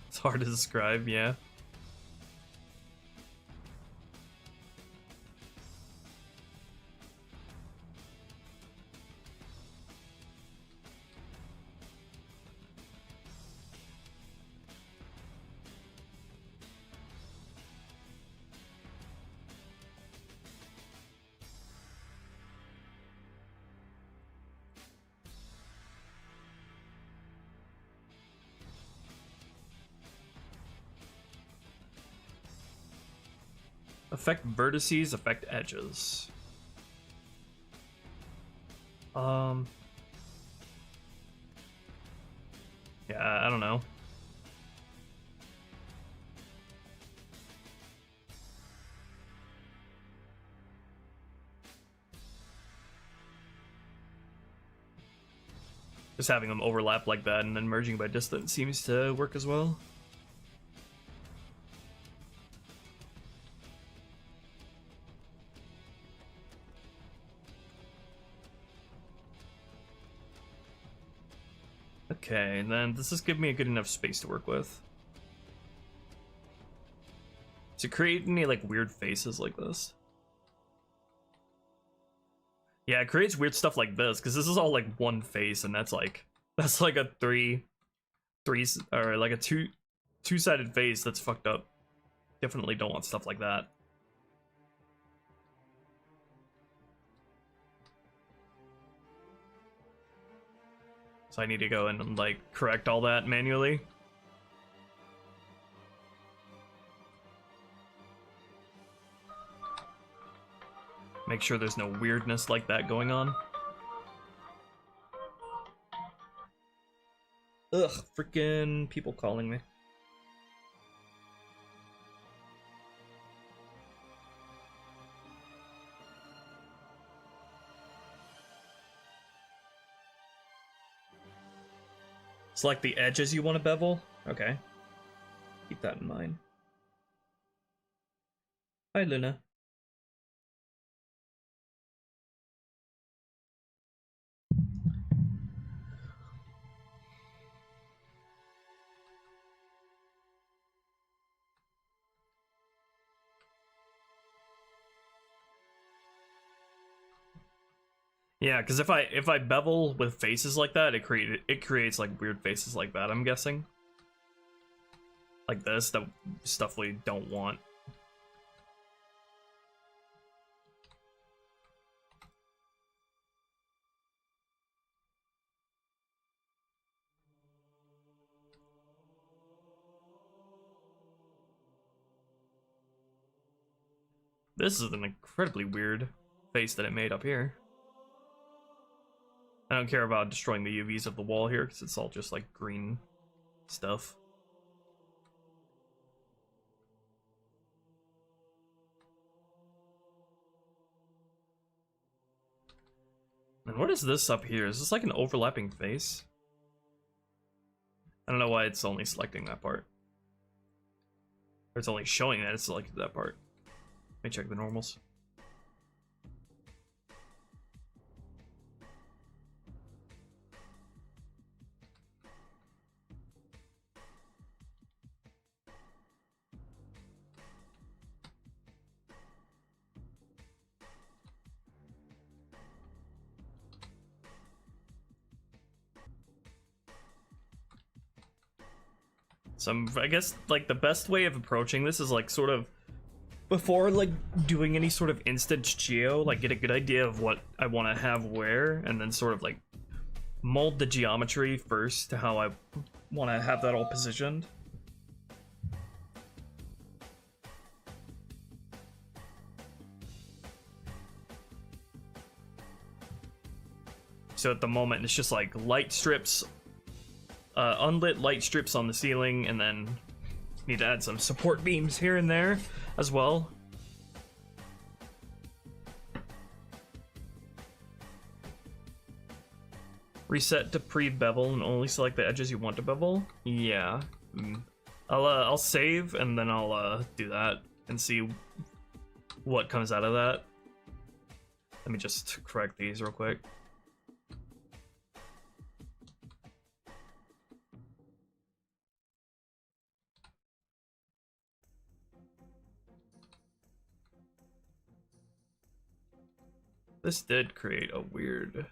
S1: It's hard to describe, yeah. Affect vertices, affect edges. Yeah, I don't know. Just having them overlap like that and then merging by distance seems to work as well. Okay, and then does this give me a good enough space to work with? Does it create any like weird faces like this? Yeah, it creates weird stuff like this, because this is all like one face, and that's like a two-sided face that's fucked up. Definitely don't want stuff like that. So I need to go in and like correct all that manually. Make sure there's no weirdness like that going on. Ugh, freaking people calling me. Select the edges you want to bevel? Okay. Keep that in mind. Hi, Luna. Yeah, because if I bevel with faces like that, it creates like weird faces like that, I'm guessing. Like this, the stuff we don't want. This is an incredibly weird face that it made up here. I don't care about destroying the UVs of the wall here, because it's all just like green stuff. And what is this up here? Is this like an overlapping face? I don't know why it's only selecting that part. Or it's only showing that it's selected that part. Let me check the normals. So I guess like the best way of approaching this is like sort of before like doing any sort of instance geo, like get a good idea of what I want to have where, and then sort of like mold the geometry first to how I want to have that all positioned. So at the moment it's just like light strips, unlit light strips on the ceiling, and then need to add some support beams here and there as well. Reset to pre-bevel and only select the edges you want to bevel? Yeah. I'll save and then I'll do that and see what comes out of that. Let me just correct these real quick. This did create a weird...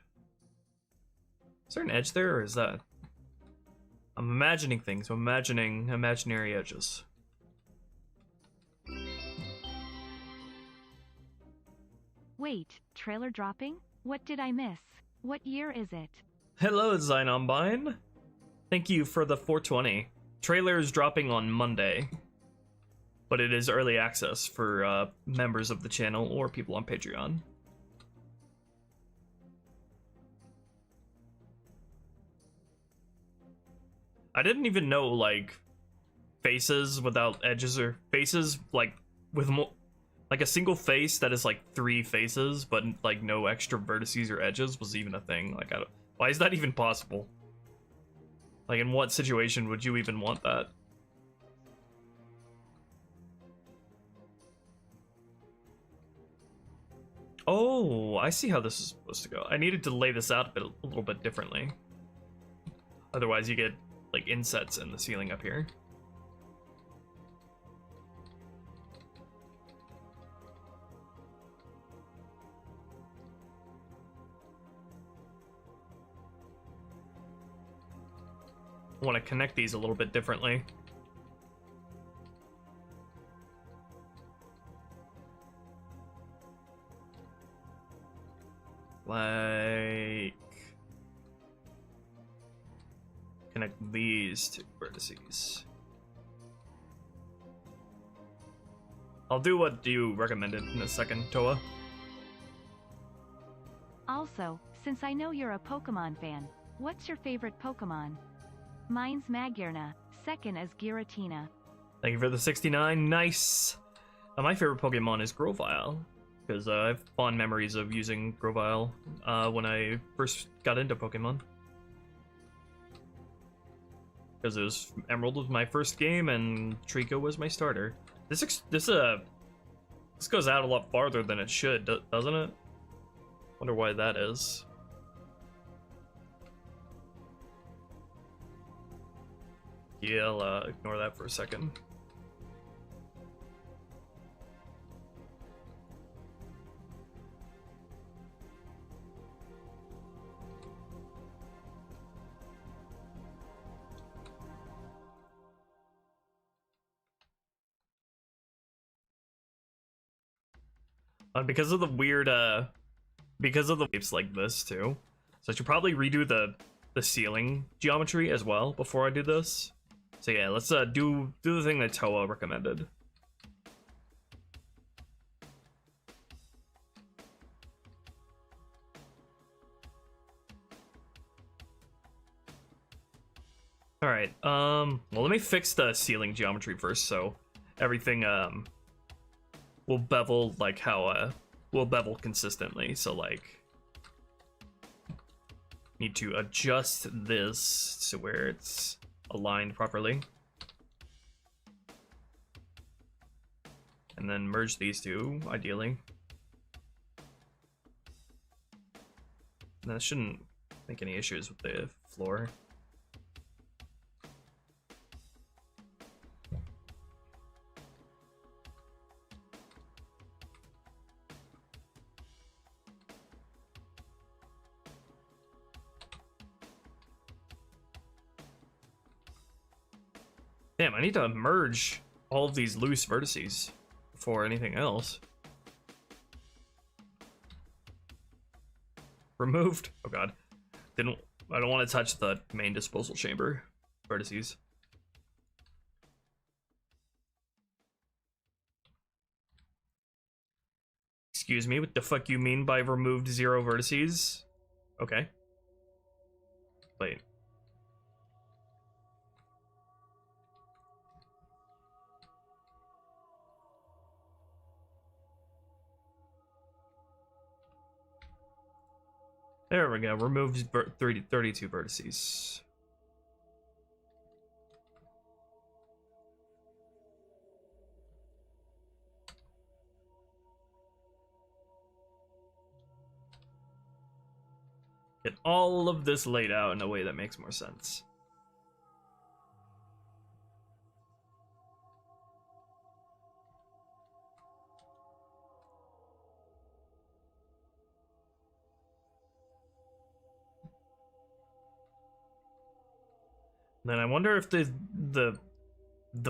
S1: Is there an edge there, or is that... I'm imagining things. I'm imagining imaginary edges.
S4: Wait, trailer dropping? What did I miss? What year is it?
S1: Hello, Xynombine. Thank you for the 420. Trailer is dropping on Monday, but it is early access for members of the channel or people on Patreon. I didn't even know, like, faces without edges, or faces, like, with more, like, a single face that is, like, 3 faces, but, like, no extra vertices or edges was even a thing. Like, why is that even possible? Like, in what situation would you even want that? Oh, I see how this is supposed to go. I needed to lay this out a little bit differently. Otherwise, you get, like, insets in the ceiling up here. I want to connect these a little bit differently. Like, connect these two vertices. I'll do what you recommended in a second, Toa.
S4: Also, since I know you're a Pokemon fan, what's your favorite Pokemon? Mine's Maglio, second is Giratina.
S1: Thank you for the 69. Nice. My favorite Pokemon is Grovyle, because I have fond memories of using Grovyle when I first got into Pokemon. Because it was Emerald was my first game and Trico was my starter. This goes out a lot farther than it should, doesn't it? Wonder why that is. Yeah, I'll ignore that for a second. Because of the weird, because of the waves like this too, so I should probably redo the ceiling geometry as well before I do this. So yeah, let's do the thing that Toa recommended. All right. Well, let me fix the ceiling geometry first, so everything will bevel like how will bevel consistently. So like, need to adjust this to where it's aligned properly, and then merge these two ideally. And that shouldn't make any issues with the floor. Damn, I need to merge all of these loose vertices before anything else. Removed. Oh god. I don't want to touch the main disposal chamber vertices. Excuse me, what the fuck you mean by removed 0 vertices? Okay. Wait. There we go. Remove 32 vertices. Get all of this laid out in a way that makes more sense. Then I wonder if the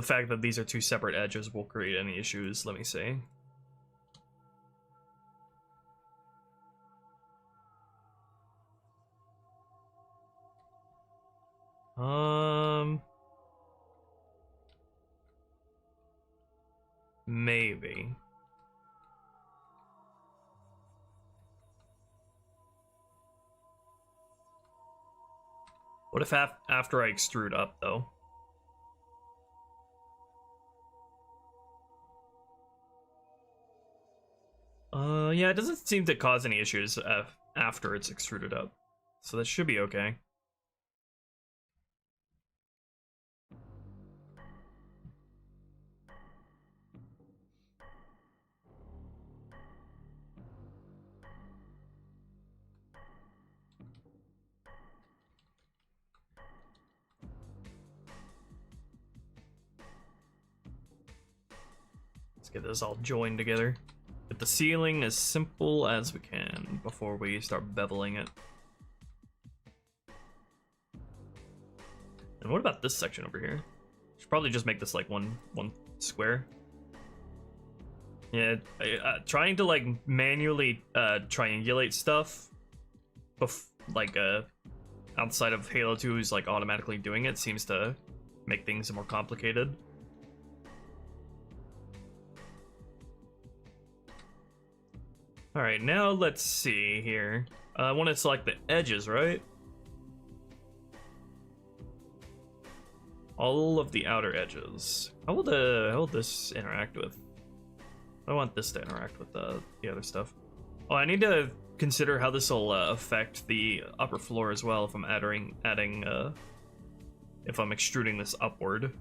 S1: fact that these are two separate edges will create any issues. Let me see. Maybe. What if after I extrude up, though? Yeah, it doesn't seem to cause any issues after it's extruded up. So that should be okay. Let's get this all joined together. Get the ceiling as simple as we can before we start beveling it. And what about this section over here? Should probably just make this like one square. Yeah, trying to like manually triangulate stuff, outside of Halo 2 is like automatically doing it, seems to make things more complicated. Alright, now let's see here. I want to select the edges, right? All of the outer edges. How will this interact with? I want this to interact with the other stuff. Oh, I need to consider how this will affect the upper floor as well if I'm if I'm extruding this upward.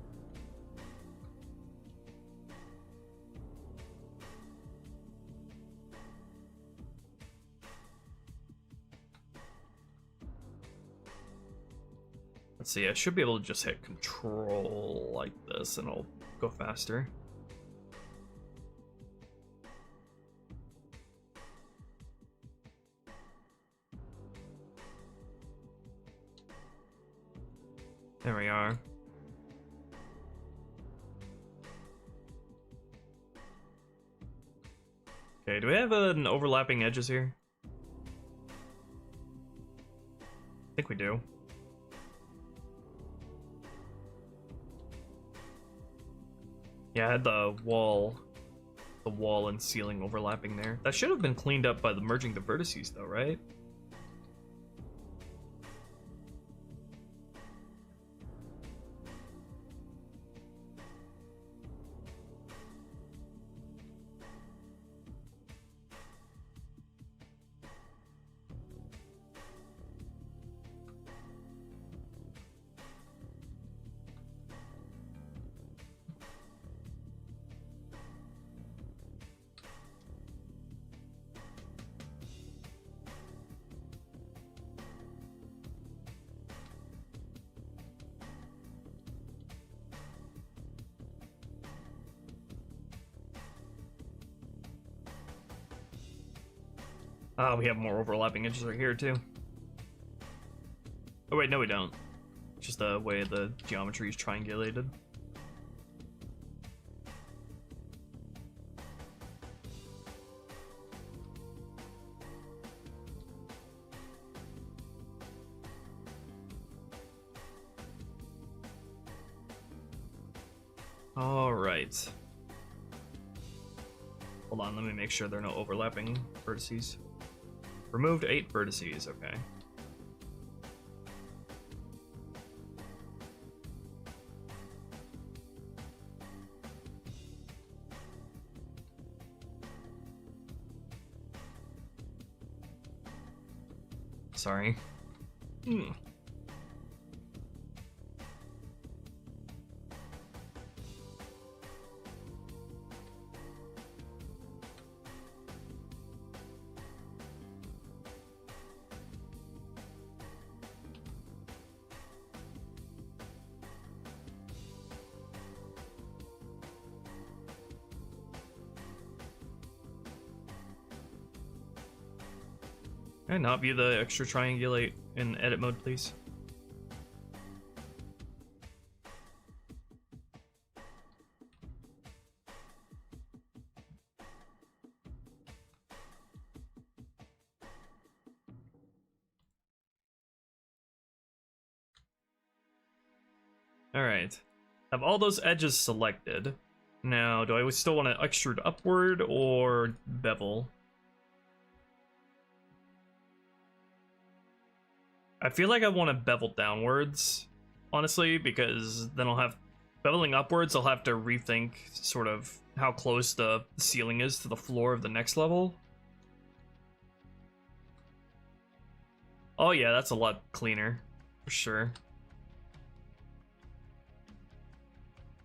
S1: Let's see, I should be able to just hit control like this and it'll go faster. There we are. Okay, do we have an overlapping edges here? I think we do. Yeah, I had the wall and ceiling overlapping there. That should have been cleaned up by the merging the vertices though, right? We have more overlapping edges right here too. Oh wait, no we don't. It's just the way the geometry is triangulated. All right. Hold on, let me make sure there are no overlapping vertices. Removed 8 vertices, okay. sorry. Can I not view the extra triangulate in edit mode, please? Alright. Have all those edges selected. Now, do I still want to extrude upward or bevel? I feel like I want to bevel downwards, honestly, because then I'll have... Beveling upwards, I'll have to rethink sort of how close the ceiling is to the floor of the next level. Oh yeah, that's a lot cleaner, for sure.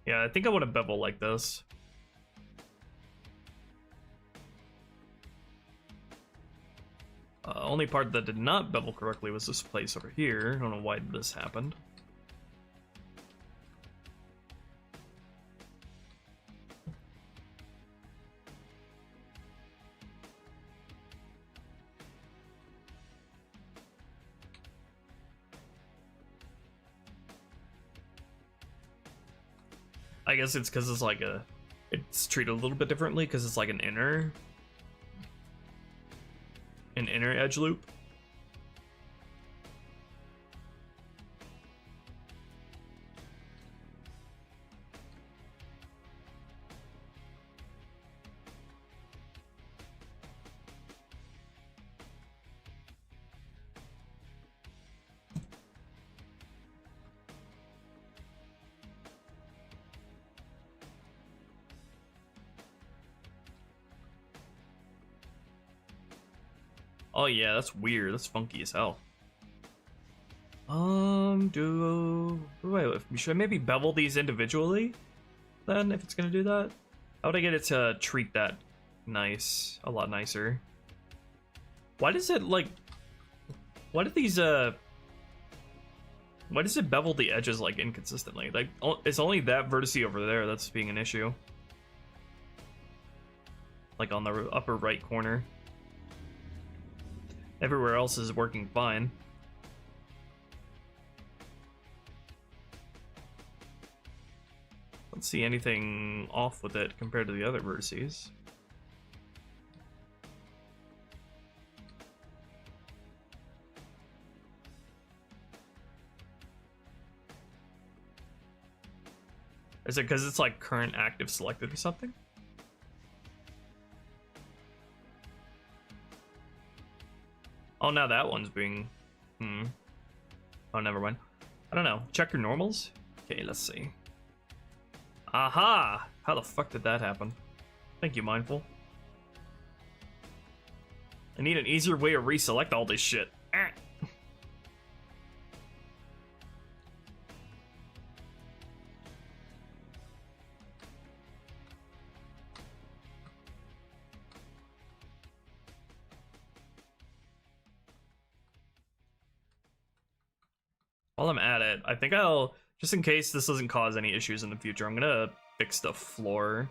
S1: Yeah, I think I want to bevel like this. Only part that did not bevel correctly was this place over here. I don't know why this happened. I guess it's because it's like it's treated a little bit differently because it's like an inner edge loop. Oh yeah, that's weird. That's funky as hell. Should I maybe bevel these individually? Then, if it's gonna do that, how would I get it to treat that nice? A lot nicer. Why does it like? Why did these why does it bevel the edges like inconsistently? Like, it's only that vertice over there that's being an issue. Like on the upper right corner. Everywhere else is working fine. Don't see anything off with it compared to the other vertices. Is it because it's like current active selected or something? Oh, now that one's being... Oh, never mind. I don't know. Check your normals? Okay, let's see. Aha! How the fuck did that happen? Thank you, Mindful. I need an easier way to reselect all this shit. While I'm at it, I think I'll, just in case this doesn't cause any issues in the future, I'm gonna fix the floor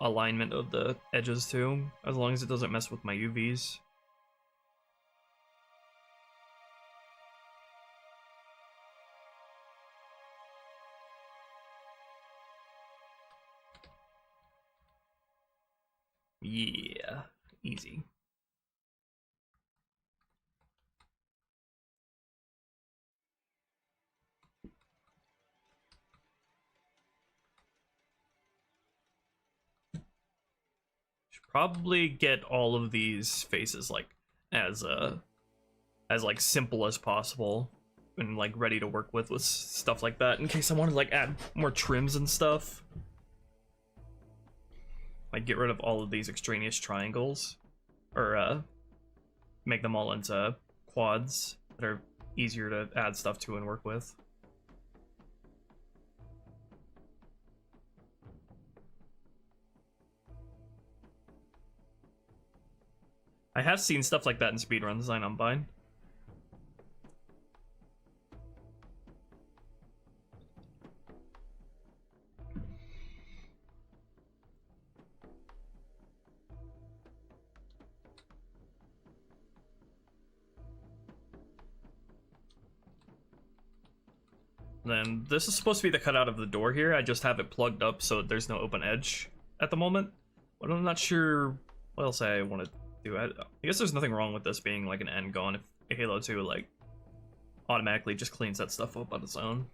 S1: alignment of the edges too, as long as it doesn't mess with my UVs. Yeah, easy. Probably get all of these faces like as like simple as possible and like ready to work with stuff like that in case I want to like add more trims and stuff. Like get rid of all of these extraneous triangles or make them all into quads that are easier to add stuff to and work with. I have seen stuff like that in speedrun design on Vine. Then this is supposed to be the cutout of the door here. I just have it plugged up so there's no open edge at the moment. But I'm not sure what else I want to do. I guess there's nothing wrong with this being like an end gone if Halo 2 like automatically just cleans that stuff up on its own.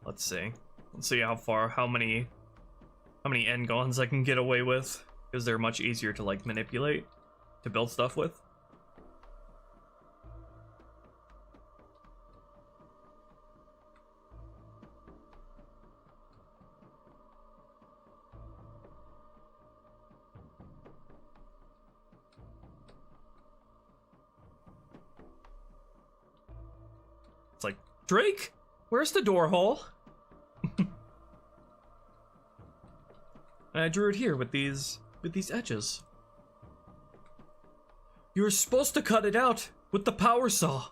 S1: Let's see. Let's see how many end gons I can get away with, because they're much easier to like manipulate to build stuff with. It's like, Drake, where's the door hole? I drew it here with these edges. You were supposed to cut it out with the power saw.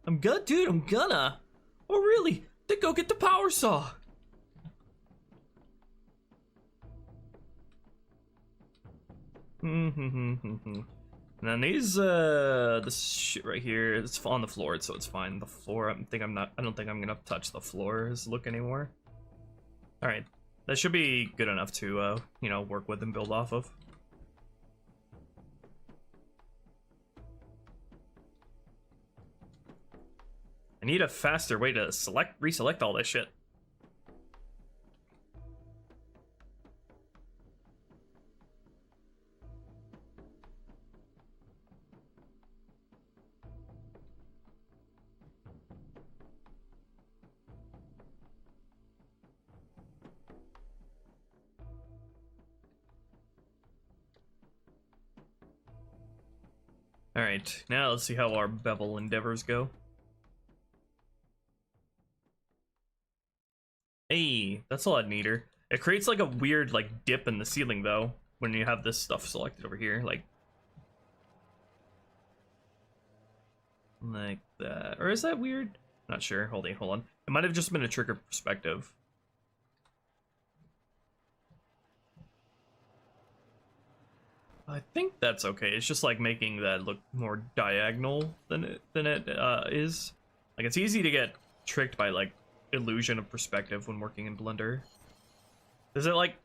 S1: I'm good, dude, I'm gonna. Oh really? Then go get the power saw. And then these this shit right here, it's on the floor, so it's fine. The floor, I don't think I'm gonna touch the floor's look anymore. All right, that should be good enough to you know, work with and build off of. I need a faster way to reselect all this shit. Alright, now let's see how our bevel endeavors go. Hey, that's a lot neater. It creates like a weird like dip in the ceiling though, when you have this stuff selected over here, like that. Or is that weird? Not sure. Hold on. It might have just been a trick of perspective. I think that's okay. It's just like making that look more diagonal than it is. Like it's easy to get tricked by like illusion of perspective when working in Blender. Does it like,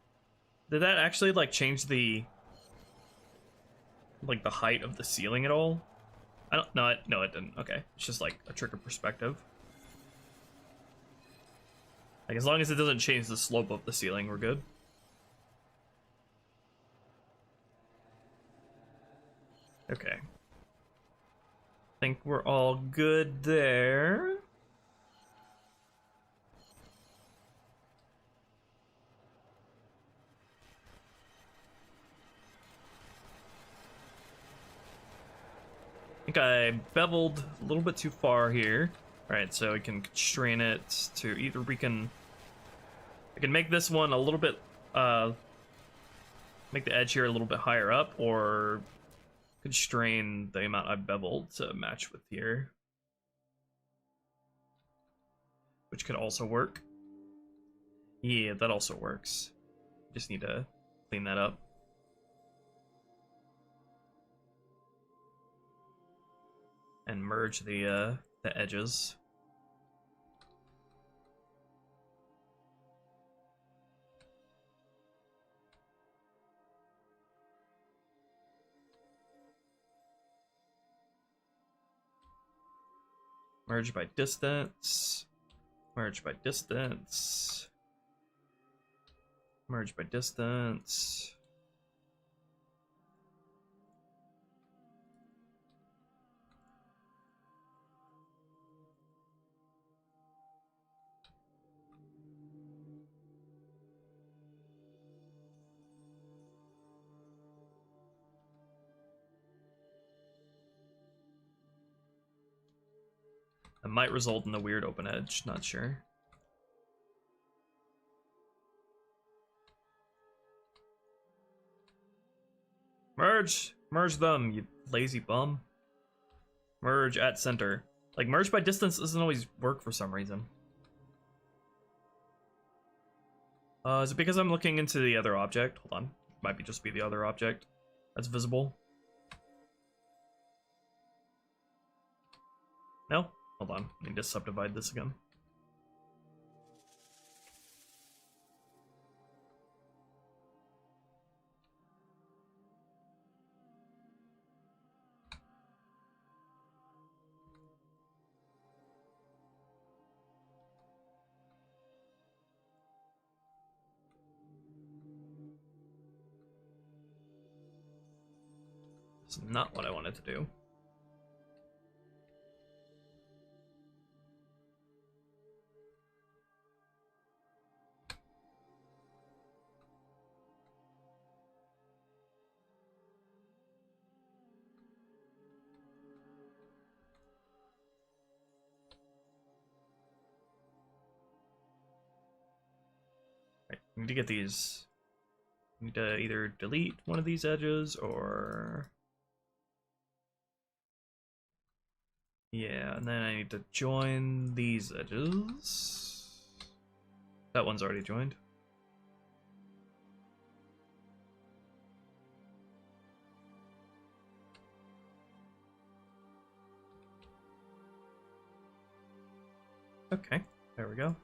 S1: did that actually like change the like the height of the ceiling at all? I don't know. No, it didn't. Okay, it's just like a trick of perspective. Like as long as it doesn't change the slope of the ceiling, we're good. Okay. I think we're all good there. I think I beveled a little bit too far here. Alright, so we can constrain it to either I can make this one a little bit, make the edge here a little bit higher up, or constrain the amount I beveled to match with here, which could also work. Yeah, that also works. Just need to clean that up. And merge the edges. Merge by distance. Merge by distance. Merge by distance. It might result in a weird open edge, not sure. Merge! Merge them, you lazy bum. Merge at center. Like, merge by distance doesn't always work for some reason. Is it because I'm looking into the other object? Hold on. Might be just be the other object that's visible. No? Hold on. I need to subdivide this again. It's not what I wanted to do. Right, I need to get these. I need to either delete one of these edges or... Yeah, and then I need to join these edges. That one's already joined. Okay, there we go.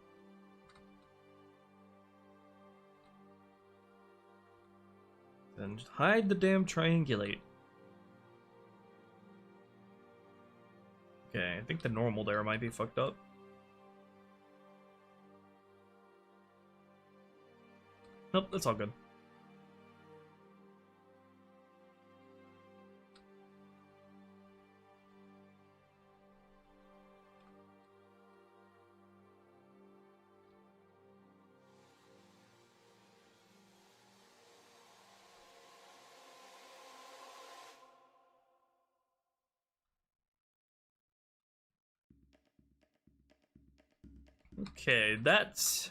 S1: Then just hide the damn triangulate. Okay, I think the normal there might be fucked up. Nope, that's all good. Okay, that's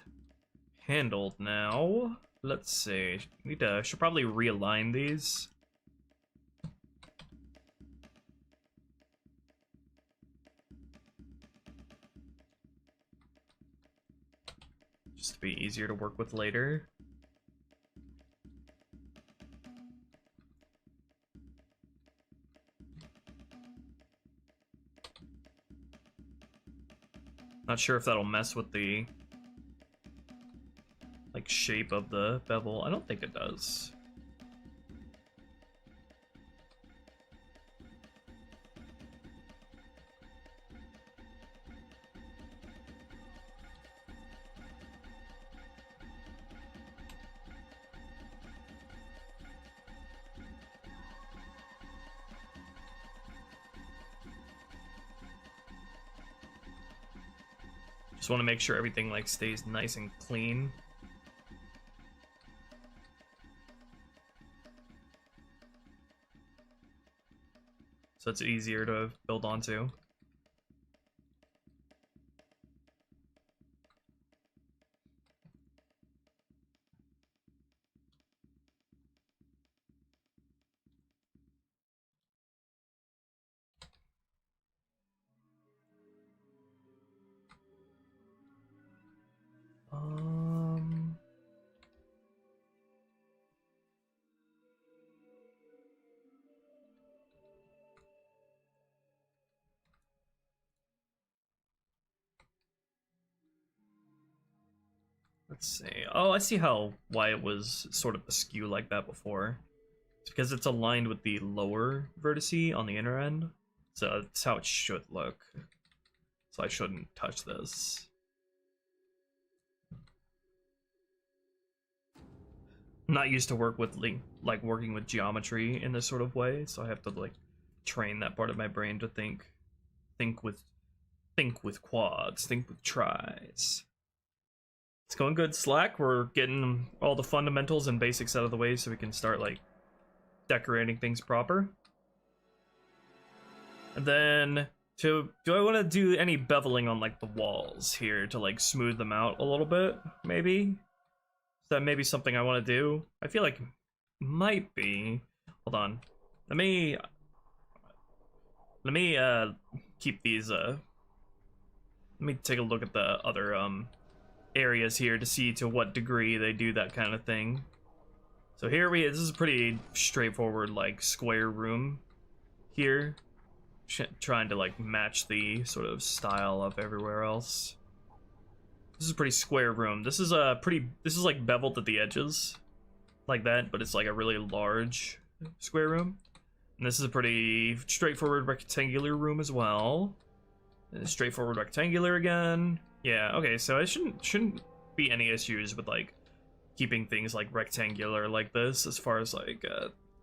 S1: handled now. Let's see. Should probably realign these. Just to be easier to work with later. Not sure if that'll mess with the like shape of the bevel. I don't think it does. Just want to make sure everything like stays nice and clean. So it's easier to build onto. Let's see. Oh, I see why it was sort of askew like that before. It's because it's aligned with the lower vertice on the inner end. So that's how it should look. So I shouldn't touch this. I'm not used to working with geometry in this sort of way, so I have to like train that part of my brain to think with quads, think with tris. It's going good, Slack. We're getting all the fundamentals and basics out of the way so we can start like decorating things proper. And then do I want to do any beveling on like the walls here to like smooth them out a little bit? Maybe is that maybe something I want to do? I feel like might be. Hold on. Let me keep these. Let me take a look at the other areas here to see to what degree they do that kind of thing. So here this is a pretty straightforward like square room here, trying to like match the sort of style of everywhere else. This is a pretty square room. This is like beveled at the edges like that, but it's like a really large square room. And this is a pretty straightforward rectangular room as well. And straightforward rectangular again. Yeah, okay, so I shouldn't be any issues with like keeping things like rectangular like this as far as like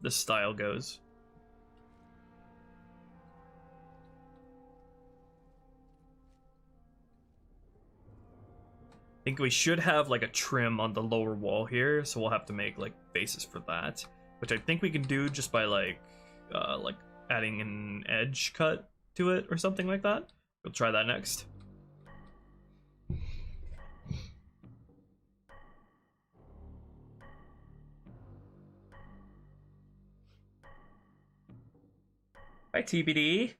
S1: the style goes. I think we should have like a trim on the lower wall here, so we'll have to make like bases for that, which I think we can do just by like adding an edge cut to it or something like that. We'll try that next. Hi, TBD.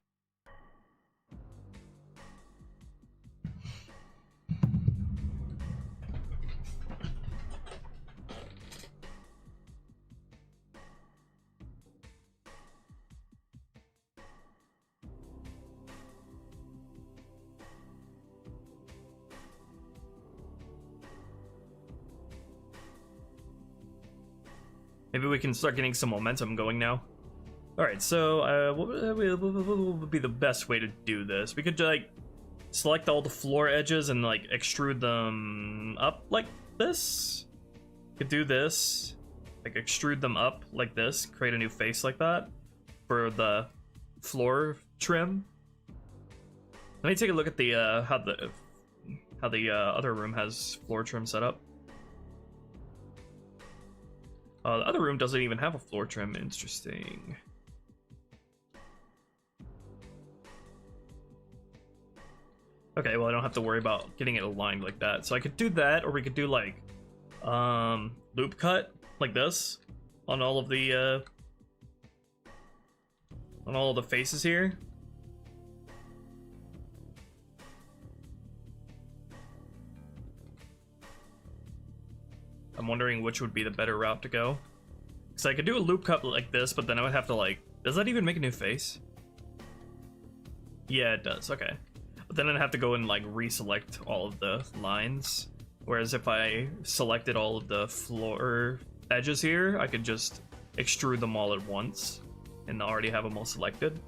S1: Maybe we can start getting some momentum going now. Alright, so what would be the best way to do this? We could like select all the floor edges and like extrude them up like this. Could do this, like extrude them up like this, create a new face like that for the floor trim. Let me take a look at the how the other room has floor trim set up. The other room doesn't even have a floor trim. Interesting. Okay, well I don't have to worry about getting it aligned like that. So I could do that, or we could do like loop cut like this on all of the faces here. I'm wondering which would be the better route to go. Because I could do a loop cut like this, but then I would have to like... Does that even make a new face? Yeah, it does. Okay. But then I'd have to go and like reselect all of the lines. Whereas if I selected all of the floor edges here, I could just extrude them all at once and already have them all selected.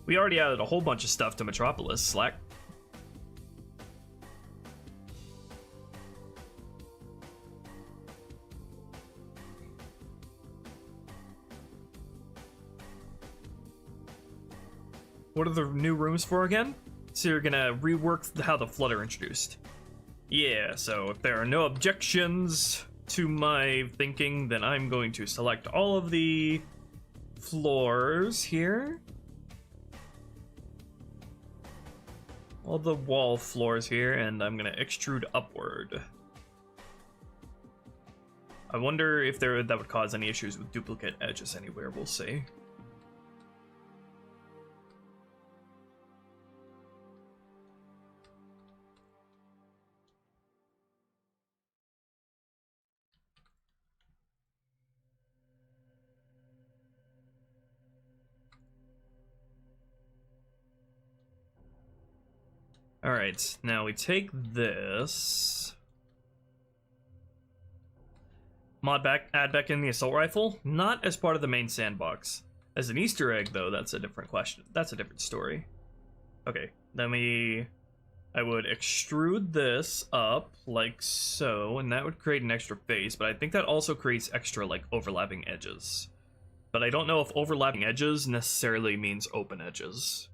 S1: We already added a whole bunch of stuff to Metropolis, Slack. What are the new rooms for again? So you're gonna rework how the flood are introduced. Yeah, so if there are no objections to my thinking, then I'm going to select all of the floors here. All the wall floors here, and I'm gonna extrude upward. I wonder if that would cause any issues with duplicate edges anywhere, we'll see. Alright, now we take this. Add back in the assault rifle. Not as part of the main sandbox. As an Easter egg, though, that's a different question. That's a different story. Okay, I would extrude this up like so, and that would create an extra face, but I think that also creates extra, like, overlapping edges. But I don't know if overlapping edges necessarily means open edges.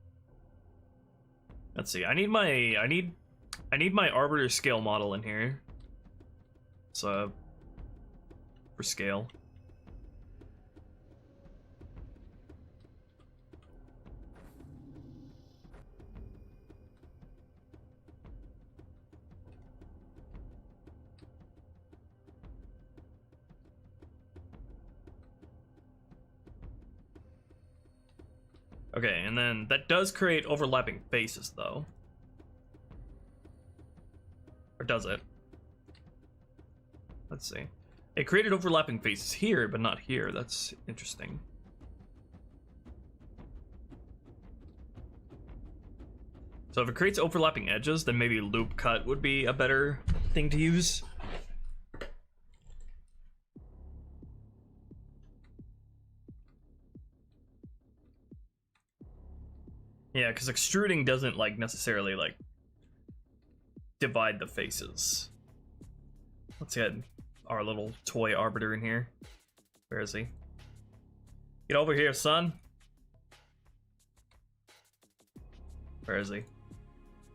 S1: Let's see. I need my arbiter scale model in here. So for scale. Okay, and then that does create overlapping faces, though. Or does it? Let's see. It created overlapping faces here, but not here. That's interesting. So if it creates overlapping edges, then maybe loop cut would be a better thing to use. Yeah, because extruding doesn't like necessarily like divide the faces. Let's get our little toy arbiter in here. Where is he? Get over here, son. Where is he?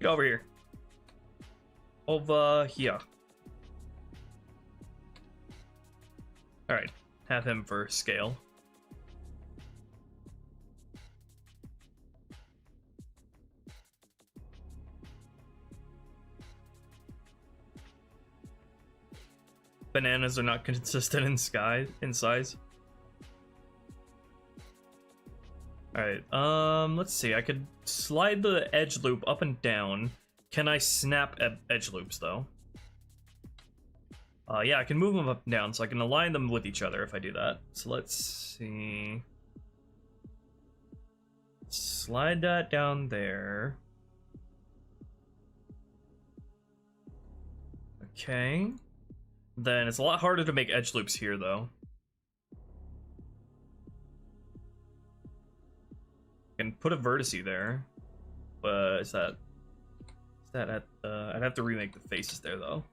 S1: Get over here. Over here. Alright, have him for scale. Bananas are not consistent in size. Alright, let's see. I could slide the edge loop up and down. Can I snap edge loops, though? Yeah, I can move them up and down, so I can align them with each other if I do that. So let's see. Slide that down there. Okay. Then it's a lot harder to make edge loops here, though. I can put a vertice there, but is that at I'd have to remake the faces there, though.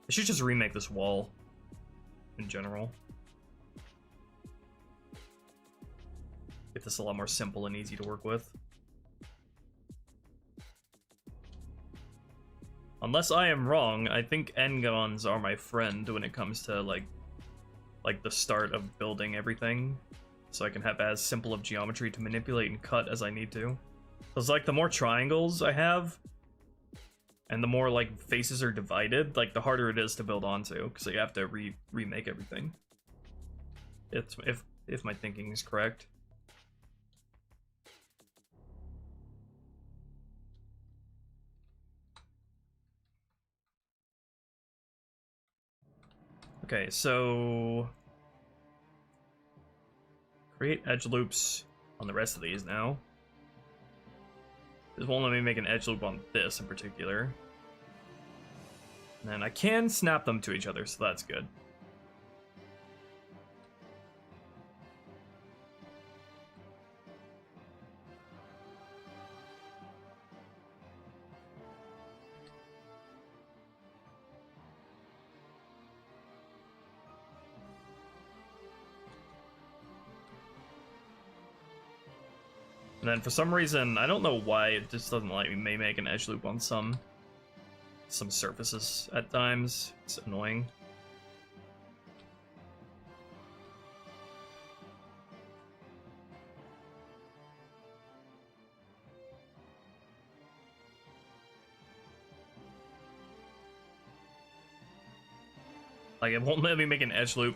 S1: I should just remake this wall in general. Get this a lot more simple and easy to work with. Unless I am wrong, I think n-gons are my friend when it comes to like the start of building everything. So I can have as simple of geometry to manipulate and cut as I need to. Because like the more triangles I have, and the more like faces are divided, like the harder it is to build onto, because you have to remake everything. It's if my thinking is correct. Okay, so create edge loops on the rest of these now. This won't let me make an edge loop on this in particular. And then I can snap them to each other, so that's good. And then for some reason, I don't know why, it just doesn't let me make an edge loop on some surfaces at times. It's annoying. Like, it won't let me make an edge loop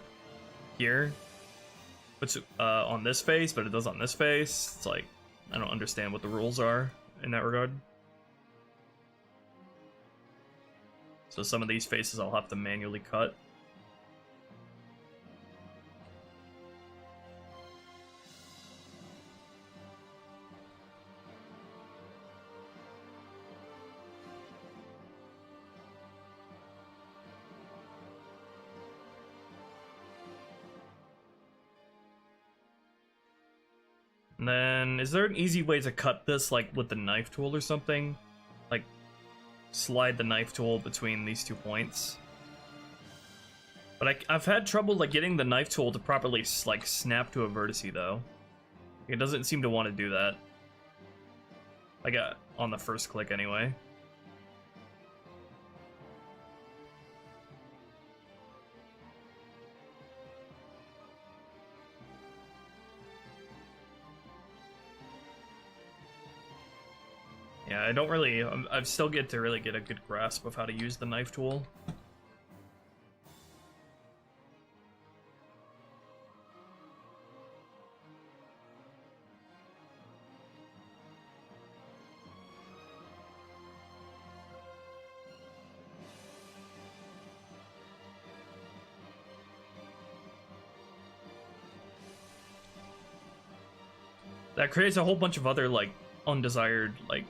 S1: here. It's on this face, but it does on this face. It's like, I don't understand what the rules are in that regard. So some of these faces I'll have to manually cut. And then, is there an easy way to cut this, like, with the knife tool or something? Like, slide the knife tool between these 2 points? But I've had trouble, like, getting the knife tool to properly, like, snap to a vertice, though. It doesn't seem to want to do that. Like, on the first click, anyway. Yeah, I don't really... I've still get to really get a good grasp of how to use the knife tool. That creates a whole bunch of other, like, undesired, like,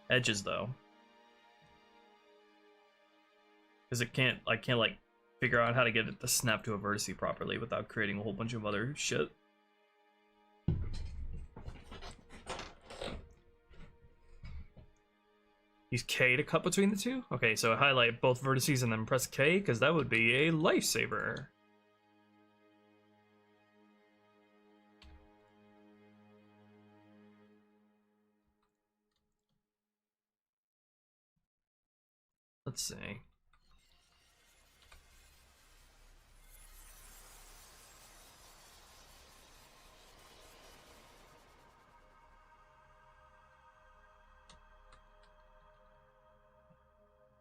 S1: edges, though. Because I can't, like, figure out how to get it to snap to a vertice properly without creating a whole bunch of other shit. Use K to cut between the two? Okay, so highlight both vertices and then press K, because that would be a lifesaver. Let's see.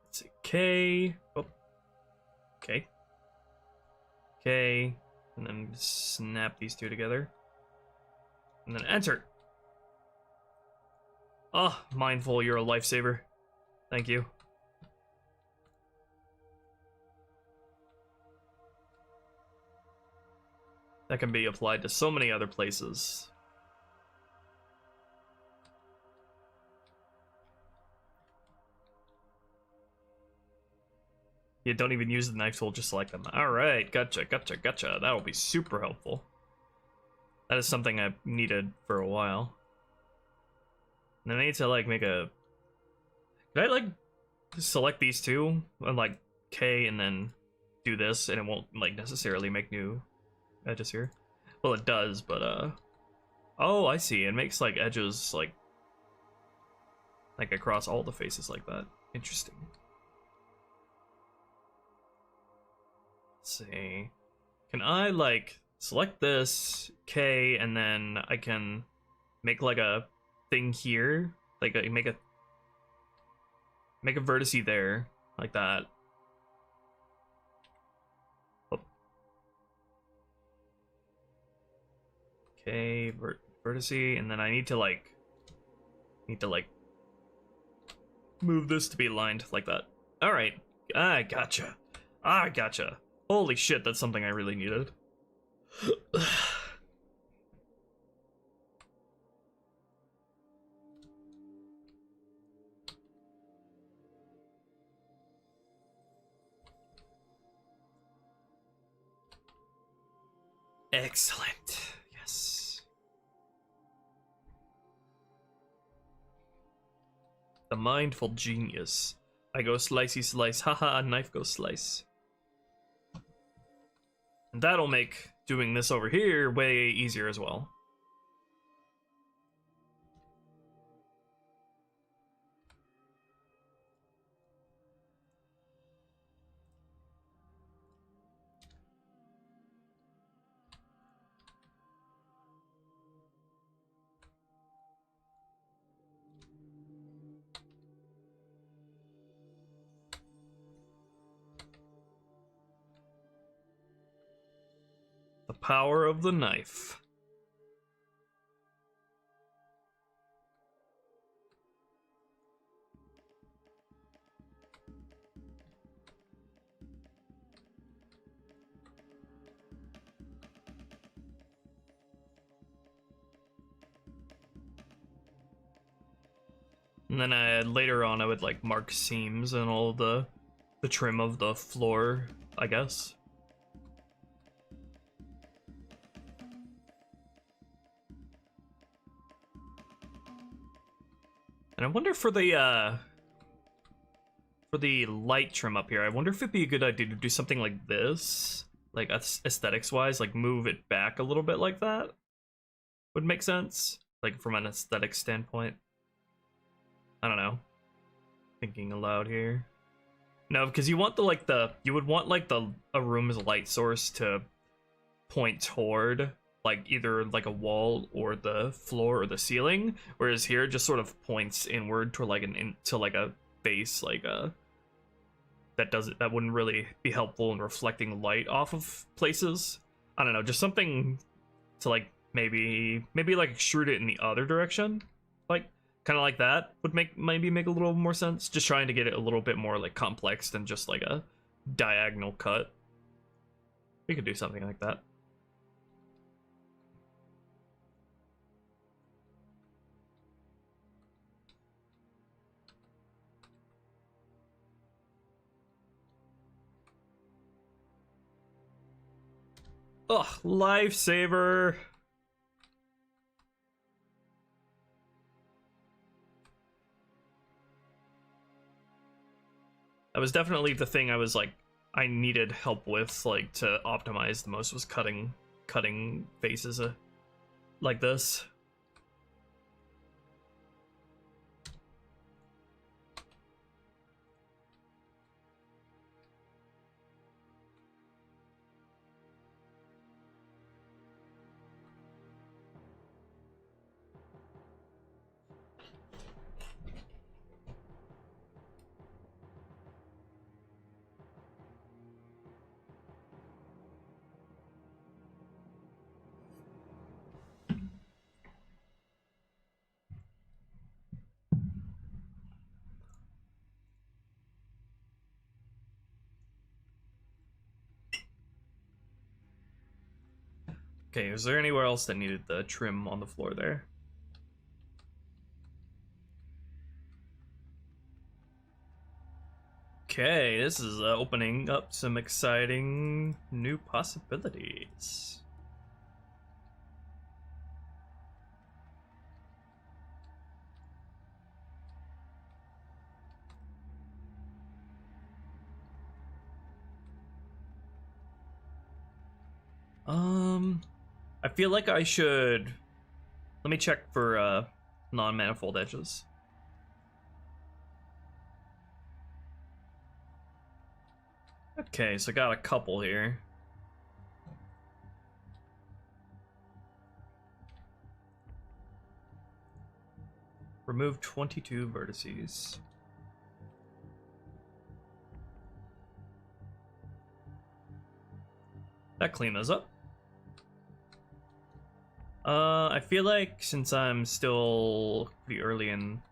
S1: Let's see. K. Oh. Okay. K. And then snap these two together. And then enter. Oh, mindful, you're a lifesaver. Thank you. That can be applied to so many other places. You don't even use the knife tool, just select them. Alright, gotcha. That'll be super helpful. That is something I've needed for a while. And then I need to, like, make a... Could I, like, select these two? And, like, K and then do this, and it won't, like, necessarily make new edges here. Well, it does, but oh, I see. It makes like edges like across all the faces like that. Interesting. Let's see. Can I like select this K and then I can make like a thing here, like make a vertice there like that. Okay, vertice, and then I need to like move this to be aligned like that. All right, I gotcha. Holy shit, that's something I really needed. Excellent. Yes. The mindful genius. I go slicey slice. Haha, a knife goes slice. And that'll make doing this over here way easier as well. The power of the knife. And then later on I would like mark seams and all the trim of the floor, I guess. And I wonder for the light trim up here, I wonder if it'd be a good idea to do something like this, like aesthetics wise, like move it back a little bit like that. Would make sense, like from an aesthetic standpoint. I don't know. Thinking aloud here. No, because you want you would want like a room's light source to point toward like either like a wall or the floor or the ceiling, whereas here it just sort of points inward to like to like a base, like a that wouldn't really be helpful in reflecting light off of places. I don't know, just something to like maybe like extrude it in the other direction, like kind of like that would maybe make a little more sense. Just trying to get it a little bit more like complex than just like a diagonal cut. We could do something like that. Ugh, lifesaver. That was definitely the thing I was like, I needed help with, like, to optimize the most, was cutting faces like this. Okay, is there anywhere else that needed the trim on the floor there? Okay, this is opening up some exciting new possibilities. I feel like I should... Let me check for non-manifold edges. Okay, so I got a couple here. Remove 22 vertices. That cleaned those up. I feel like since I'm still pretty early in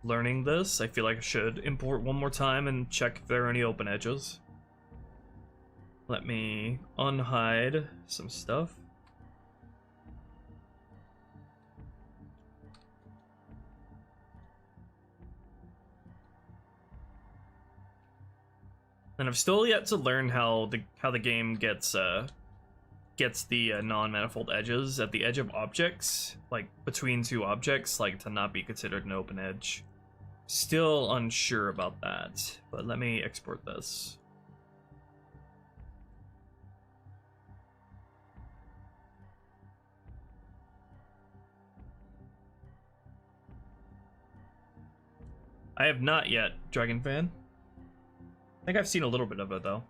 S1: learning this, I feel like I should import one more time and check if there are any open edges. Let me unhide some stuff. And I've still yet to learn how the game gets the non-manifold edges at the edge of objects, like between two objects, like to not be considered an open edge. Still unsure about that, but let me export this. I have not yet, Dragon Fan. I think I've seen a little bit of it though.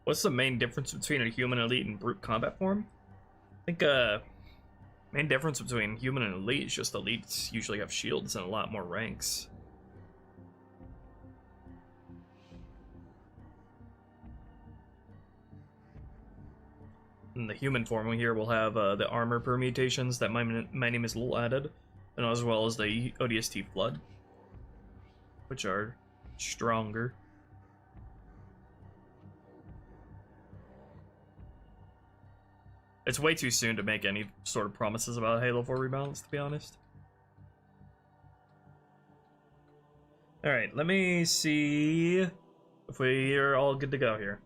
S1: What's the main difference between a human elite and brute combat form? I think main difference between human and elite is just elites usually have shields and a lot more ranks. In the human form here we'll have the armor permutations that my name is Lil added, and as well as the ODST flood, which are stronger. It's way too soon to make any sort of promises about Halo 4 Rebalance, to be honest. Alright, let me see if we are all good to go here.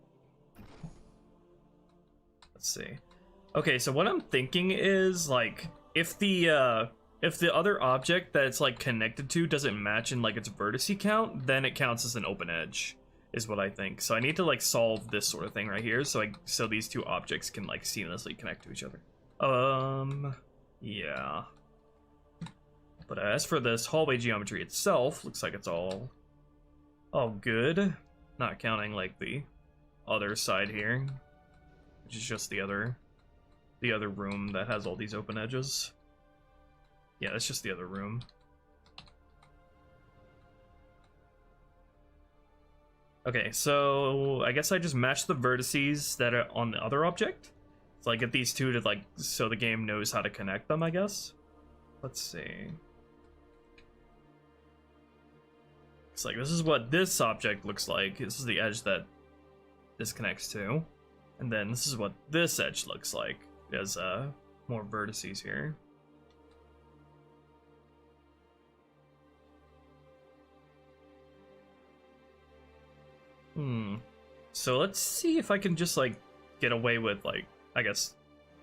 S1: Let's see. Okay, so what I'm thinking is, like, if the other object that it's, like, connected to doesn't match in, like, its vertice count, then it counts as an open edge, is what I think. So I need to, like, solve this sort of thing right here, so these two objects can, like, seamlessly connect to each other. Yeah. But as for this hallway geometry itself, looks like it's all good. Not counting, like, the other side here, which is just the other room that has all these open edges. Yeah, that's just the other room. Okay, so I guess I just match the vertices that are on the other object. So I get these two to, like, so the game knows how to connect them, I guess. Let's see. It's like, this is what this object looks like. This is the edge that this connects to. And then this is what this edge looks like. There's more vertices here. So let's see if I can just, like, get away with, like, I guess,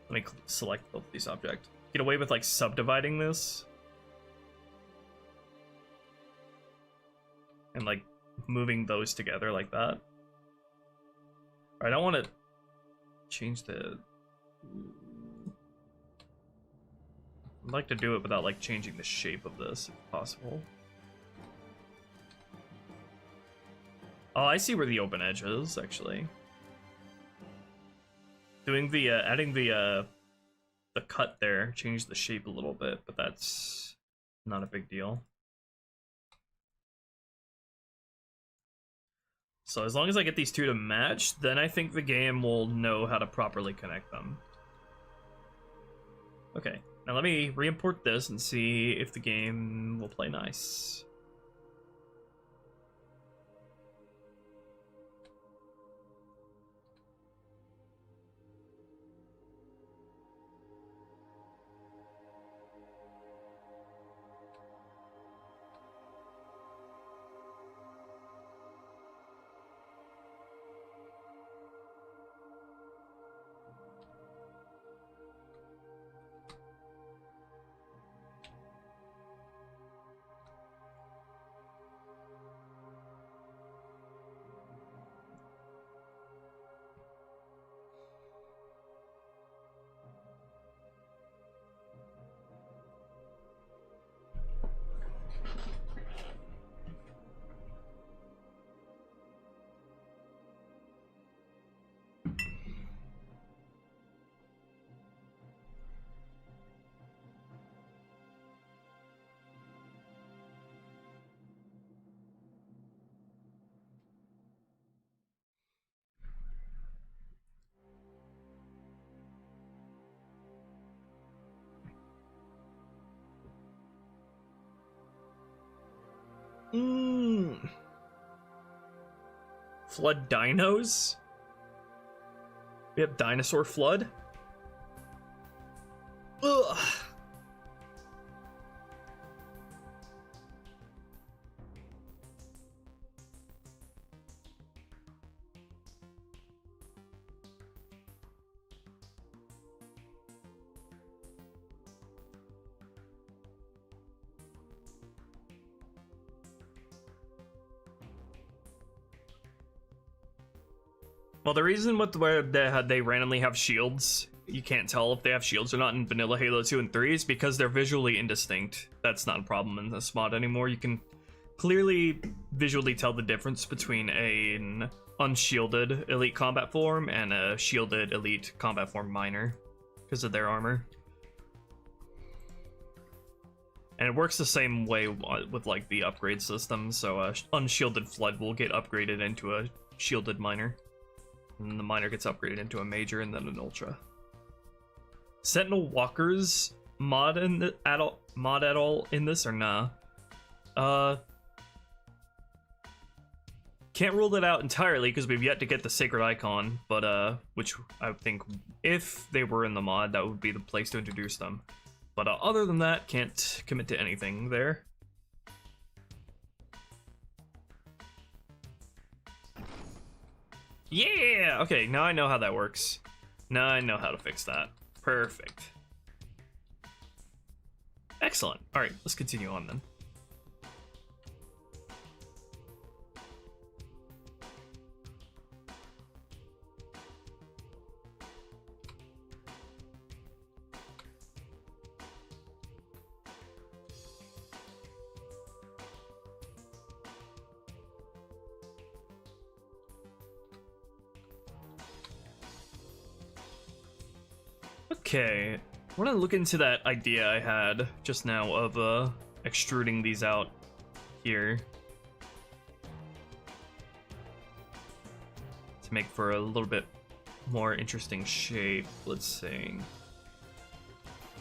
S1: let me select both of these objects. Get away with, like, subdividing this. And, like, moving those together like that. I don't want to change the... I'd like to do it without, like, changing the shape of this, if possible. Oh, I see where the open edge is, actually. Doing the, adding the cut there changed the shape a little bit, but that's not a big deal. So as long as I get these two to match, then I think the game will know how to properly connect them. Okay, now let me re-import this and see if the game will play nice. Flood dinos? We have dinosaur flood? Ugh. Well, the reason where they randomly have shields, you can't tell if they have shields or not in vanilla Halo 2 and 3 is because they're visually indistinct. That's not a problem in this mod anymore. You can clearly visually tell the difference between an unshielded elite combat form and a shielded elite combat form minor because of their armor. And it works the same way with, like, the upgrade system, so unshielded flood will get upgraded into a shielded minor. And the minor gets upgraded into a major and then an ultra. Sentinel walkers mod at all in this or nah? Can't rule it out entirely because we've yet to get the sacred icon, but which I think if they were in the mod, that would be the place to introduce them. But other than that, can't commit to anything there. Yeah! Okay, now I know how that works. Now I know how to fix that. Perfect. Excellent. Alright, let's continue on then. Okay, I want to look into that idea I had just now of extruding these out here to make for a little bit more interesting shape. Let's see.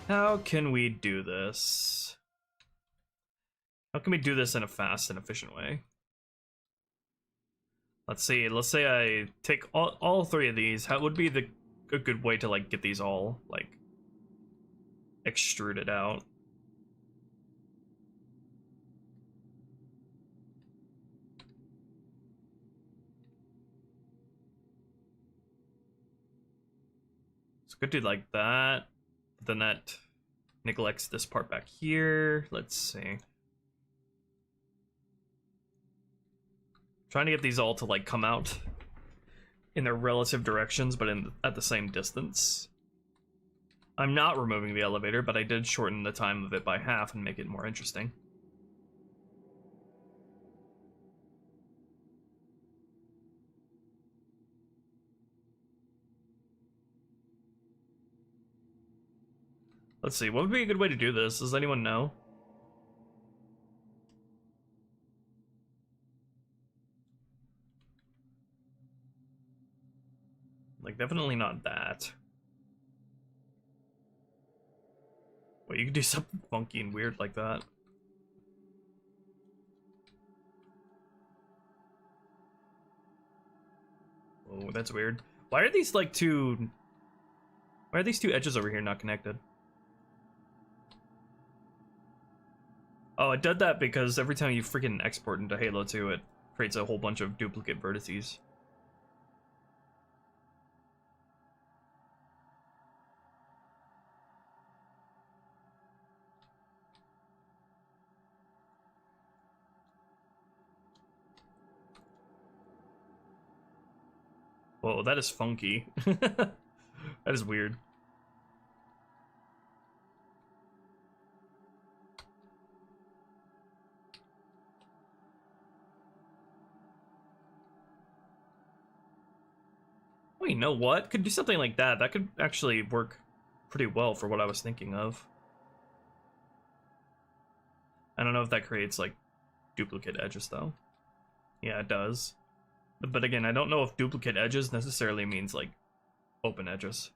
S1: How can we do this? How can we do this in a fast and efficient way? Let's see. Let's say I take all three of these. How would be a good way to like get these all like extruded out? So could do like that. Then that neglects this part back here. Let's see. Trying to get these all to like come out in their relative directions, but at the same distance. I'm not removing the elevator, but I did shorten the time of it by half and make it more interesting. Let's see, what would be a good way to do this? Does anyone know? Like, definitely not that. Well, you could do something funky and weird like that. Oh, that's weird. Why are these like two... Why are these two edges over here not connected? Oh, it did that because every time you freaking export into Halo 2, it creates a whole bunch of duplicate vertices. Whoa, that is funky. That is weird. Well, you know what? Could do something like that. That could actually work pretty well for what I was thinking of. I don't know if that creates, like, duplicate edges, though. Yeah, it does. But again, I don't know if duplicate edges necessarily means, like, open edges.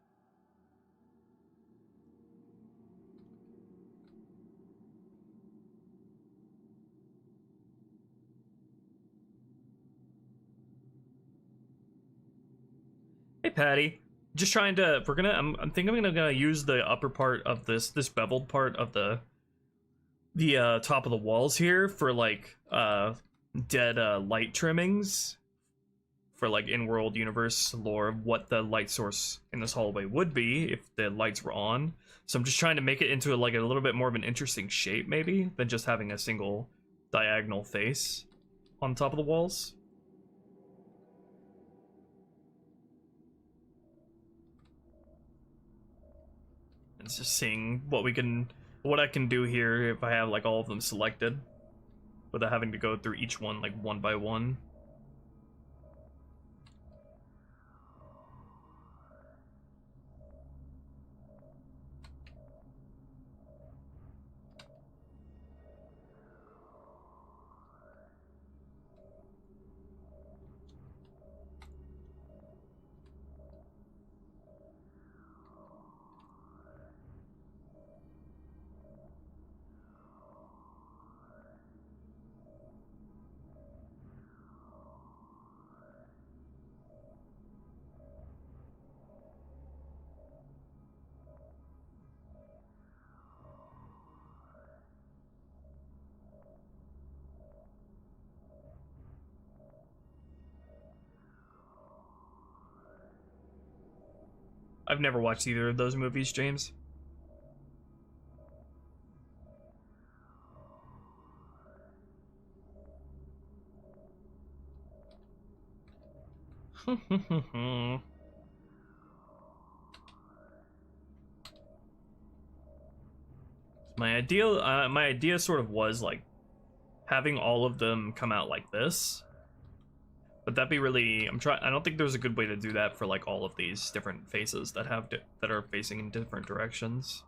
S1: Hey, Patty. Just trying to... We're gonna... I'm thinking I'm gonna use the upper part of this beveled part of the top of the walls here for, like, dead light trimmings. For like in-world universe lore, what the light source in this hallway would be if the lights were on. So I'm just trying to make it into like a little bit more of an interesting shape, maybe, than just having a single diagonal face on top of the walls. It's just seeing what I can do here if I have like all of them selected, without having to go through each one like one by one. I've never watched either of those movies, James. My idea sort of was like having all of them come out like this, but that'd be really. I don't think there's a good way to do that for like all of these different faces that that are facing in different directions.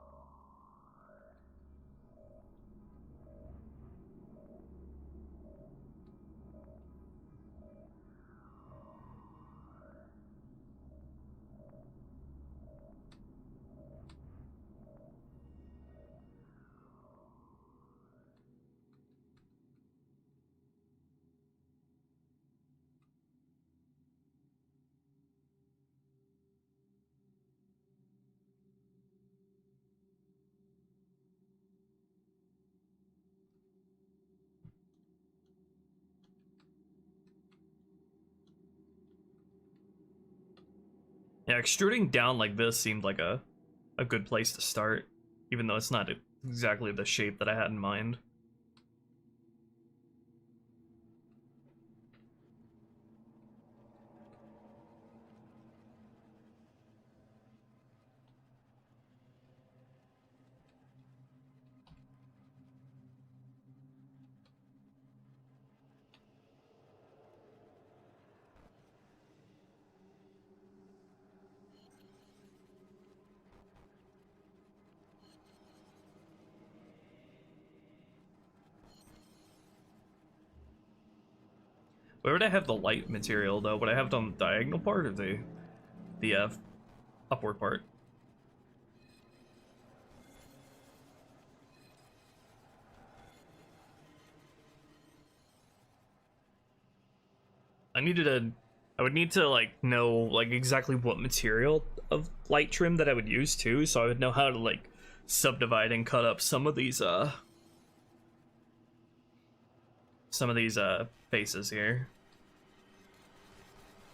S1: Yeah, extruding down like this seemed like a good place to start, even though it's not exactly the shape that I had in mind. Where would I have the light material though? Would I have it on the diagonal part or the upward part? I would need to like know like exactly what material of light trim that I would use too, so I would know how to like subdivide and cut up some of these faces here,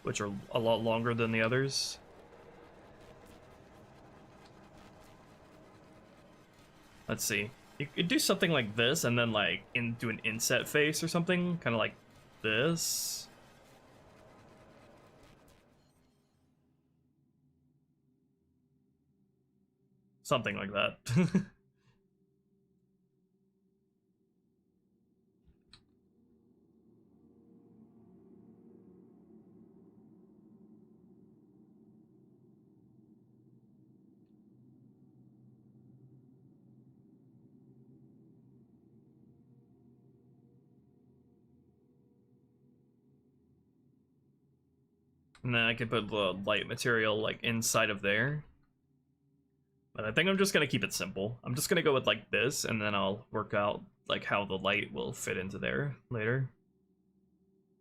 S1: which are a lot longer than the others. Let's see. You could do something like this and then like do an inset face or something, kind of like this. Something like that. And then I could put the light material like inside of there. But I think I'm just gonna keep it simple. I'm just gonna go with like this, and then I'll work out like how the light will fit into there later.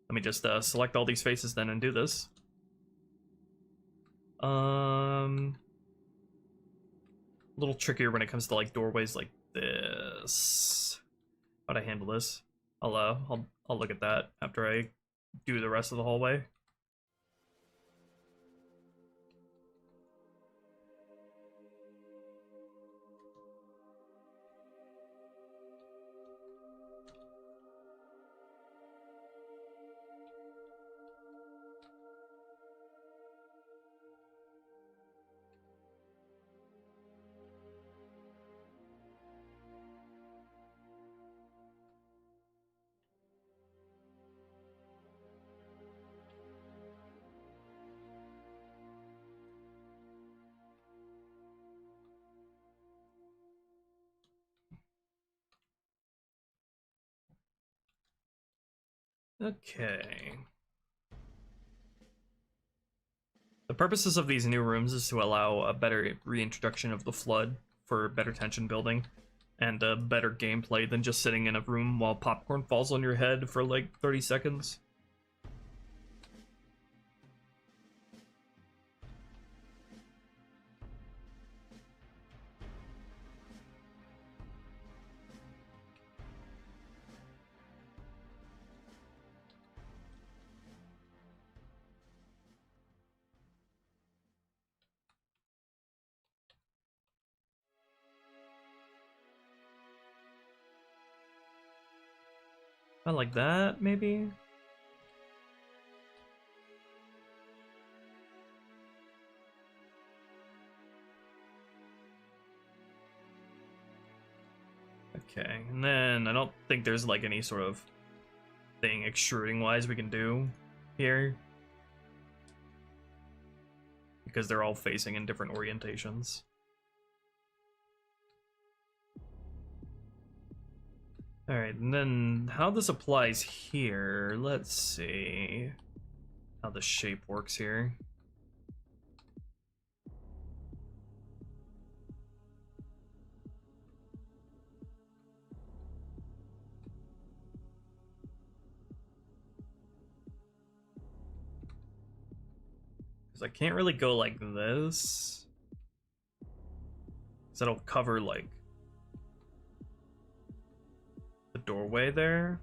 S1: Let me just select all these faces then and do this. A little trickier when it comes to like doorways like this. How'd I handle this? I'll look at that after I do the rest of the hallway. Okay. The purposes of these new rooms is to allow a better reintroduction of the flood for better tension building and a better gameplay than just sitting in a room while popcorn falls on your head for like 30 seconds. I like that, maybe? Okay, and then I don't think there's like any sort of thing extruding wise we can do here, because they're all facing in different orientations. Alright, and then how this applies here, let's see how the shape works here. Because I can't really go like this, because that'll cover like the doorway there.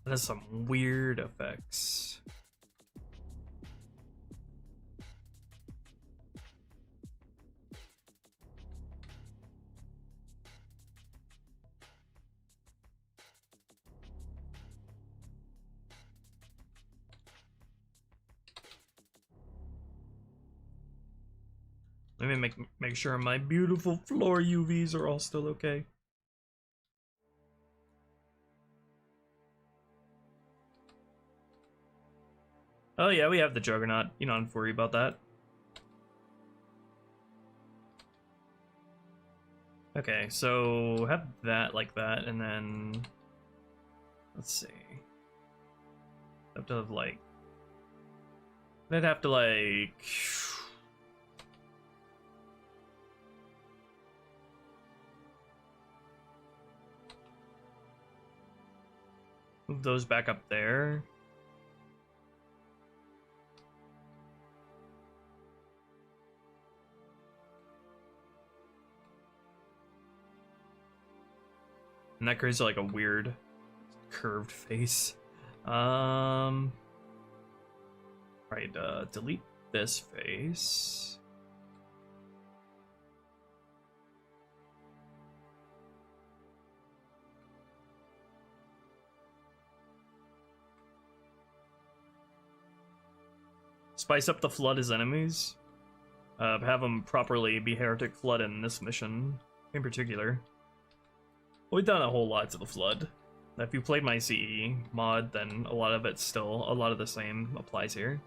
S1: That has some weird effects. Let me make sure my beautiful floor UVs are all still okay. Oh yeah, we have the Juggernaut. You don't have to worry about that. Okay, so have that like that, and then let's see. Have to have like, I'd have to like move those back up there. And that creates like a weird curved face. Right, delete this face. Spice up the Flood as enemies. Have them properly be Heretic Flood in this mission in particular. We've done a whole lot to the Flood. If you played my CE mod, then a lot of it's still, a lot of the same applies here.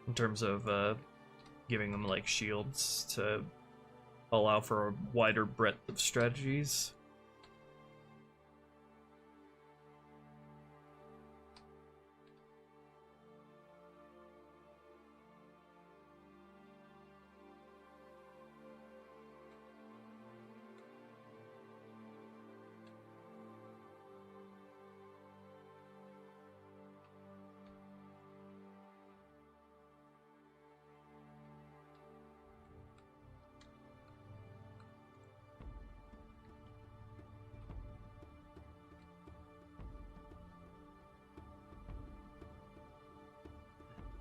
S1: In terms of giving them like shields to allow for a wider breadth of strategies.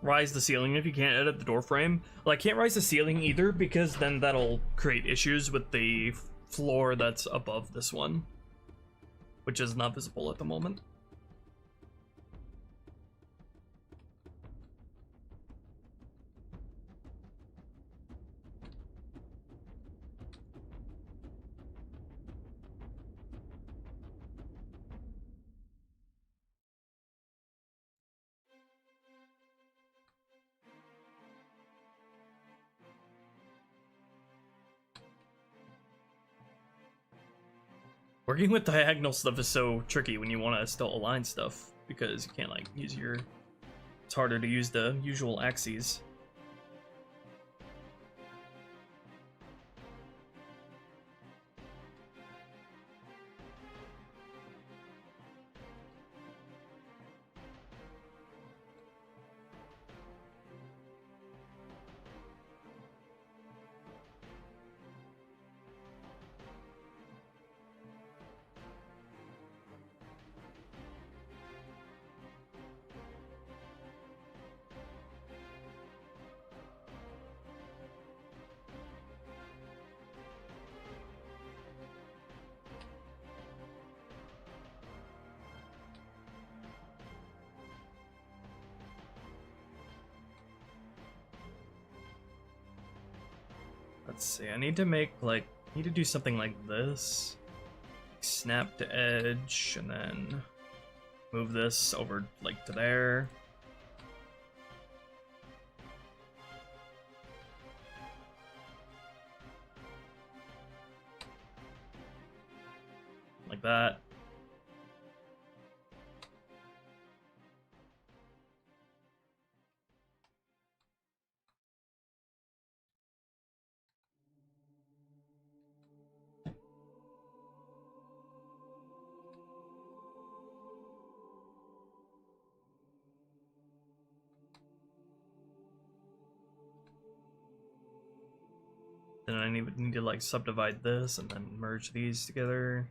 S1: Rise the ceiling if you can't edit the door frame. Well, I can't rise the ceiling either, because then that'll create issues with the floor that's above this one, which is not visible at the moment. Working with diagonal stuff is so tricky when you want to still align stuff, because you can't like use your... It's harder to use the usual axes. Let's see, I need to make, like, need to do something like this. Snap to edge, and then move this over, like, to there. Like that. Then I need to like subdivide this and then merge these together.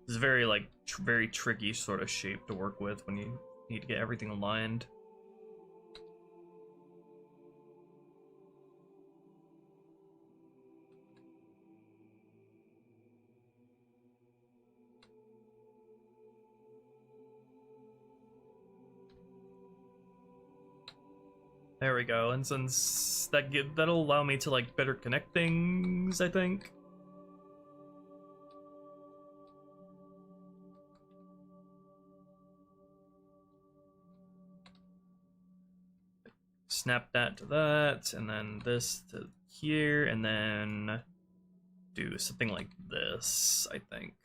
S1: It's very like very tricky sort of shape to work with when you need to get everything aligned. There we go, and since that'll allow me to like better connect things, I think. Snap that to that, and then this to here, and then do something like this, I think.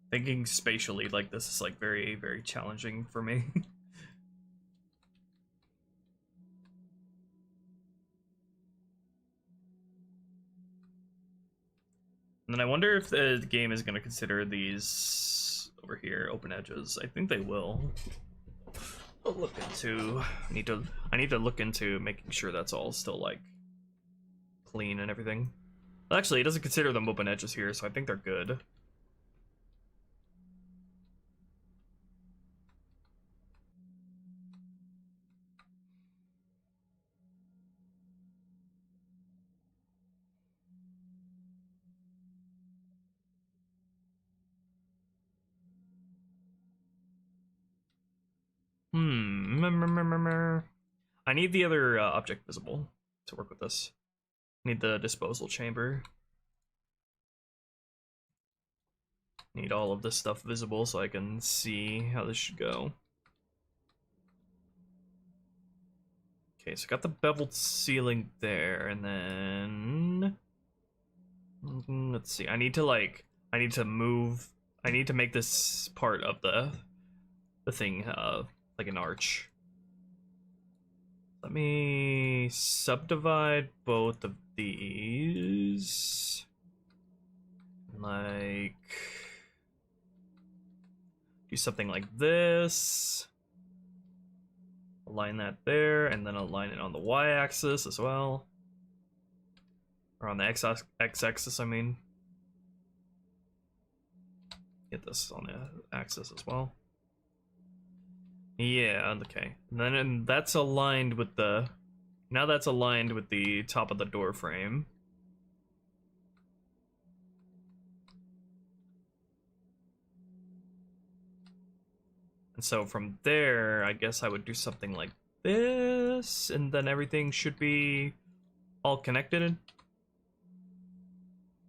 S1: Thinking spatially like this is like very, very challenging for me. And then I wonder if the game is going to consider these over here open edges. I think they will. I'll look into. I need to look into making sure that's all still like clean and everything. Actually, it doesn't consider them open edges here, so I think they're good. I need the other object visible to work with this. I need the disposal chamber. Need all of this stuff visible so I can see how this should go. Okay, so I got the beveled ceiling there, and then let's see. I need to make this part of the thing like an arch. Let me subdivide both of these. Like, do something like this. Align that there, and then align it on the y-axis as well. Or on the x-axis, I mean. Get this on the axis as well. Yeah, okay. And then that's aligned with the Now that's aligned with the top of the door frame. And so from there, I guess I would do something like this, and then everything should be all connected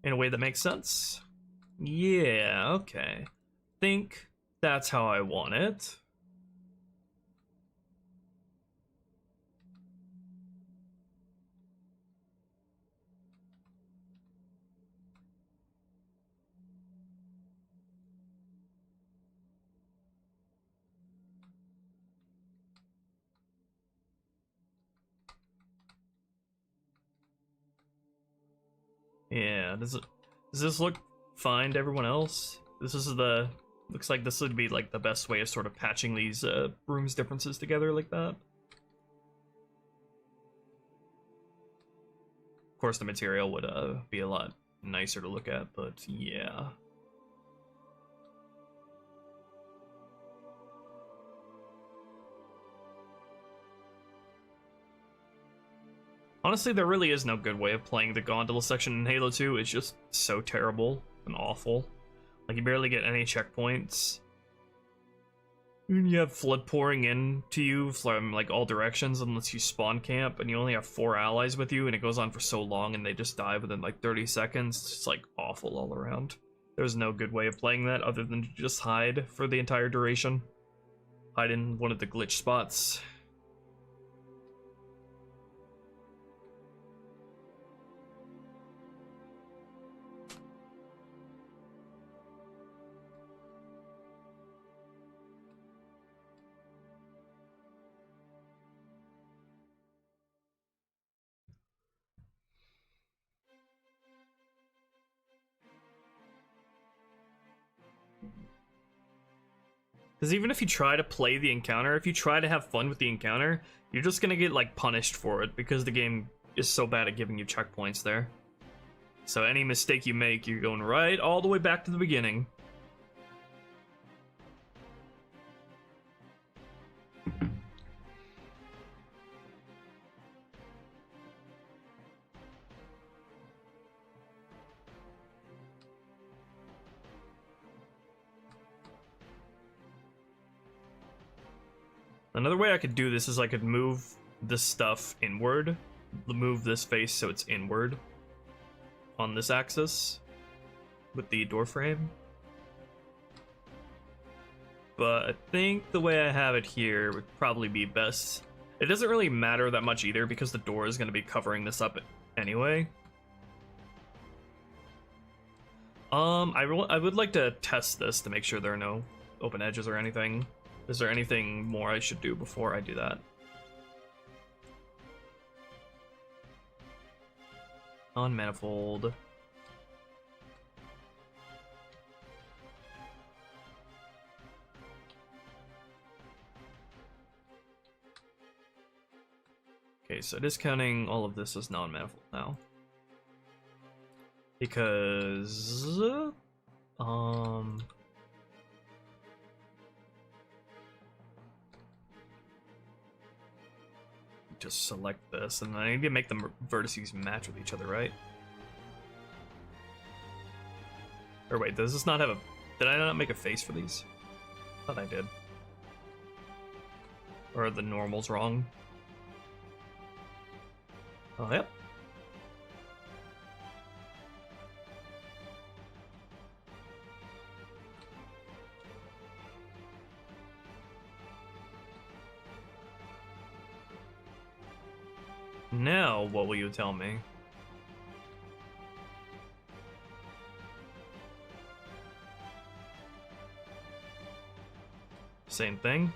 S1: in a way that makes sense. Yeah, okay. Think that's how I want it. Yeah, does this look fine to everyone else? This is the looks like this would be like the best way of sort of patching these rooms differences together like that. Of course, the material would be a lot nicer to look at, but yeah. Honestly, there really is no good way of playing the gondola section in Halo 2. It's just so terrible and awful. Like, you barely get any checkpoints. And you have flood pouring in to you from, like, all directions unless you spawn camp, and you only have 4 allies with you, and it goes on for so long, and they just die within, like, 30 seconds. It's just, like, awful all around. There's no good way of playing that other than to just hide for the entire duration. Hide in one of the glitch spots. Because even if you try to play the encounter, if you try to have fun with the encounter, you're just gonna get, like, punished for it because the game is so bad at giving you checkpoints there. So any mistake you make, you're going right all the way back to the beginning. Another way I could do this is I could move this stuff inward, move this face so it's inward on this axis with the door frame. But I think the way I have it here would probably be best. It doesn't really matter that much either because the door is going to be covering this up anyway. I would like to test this to make sure there are no open edges or anything. Is there anything more I should do before I do that? On manifold. Okay, so discounting all of this as non-manifold now. Because just select this, and I need to make the vertices match with each other, right? Or wait, does this not have a... Did I not make a face for these? I thought I did. Or are the normals wrong? Oh, yep. Now, what will you tell me? Same thing?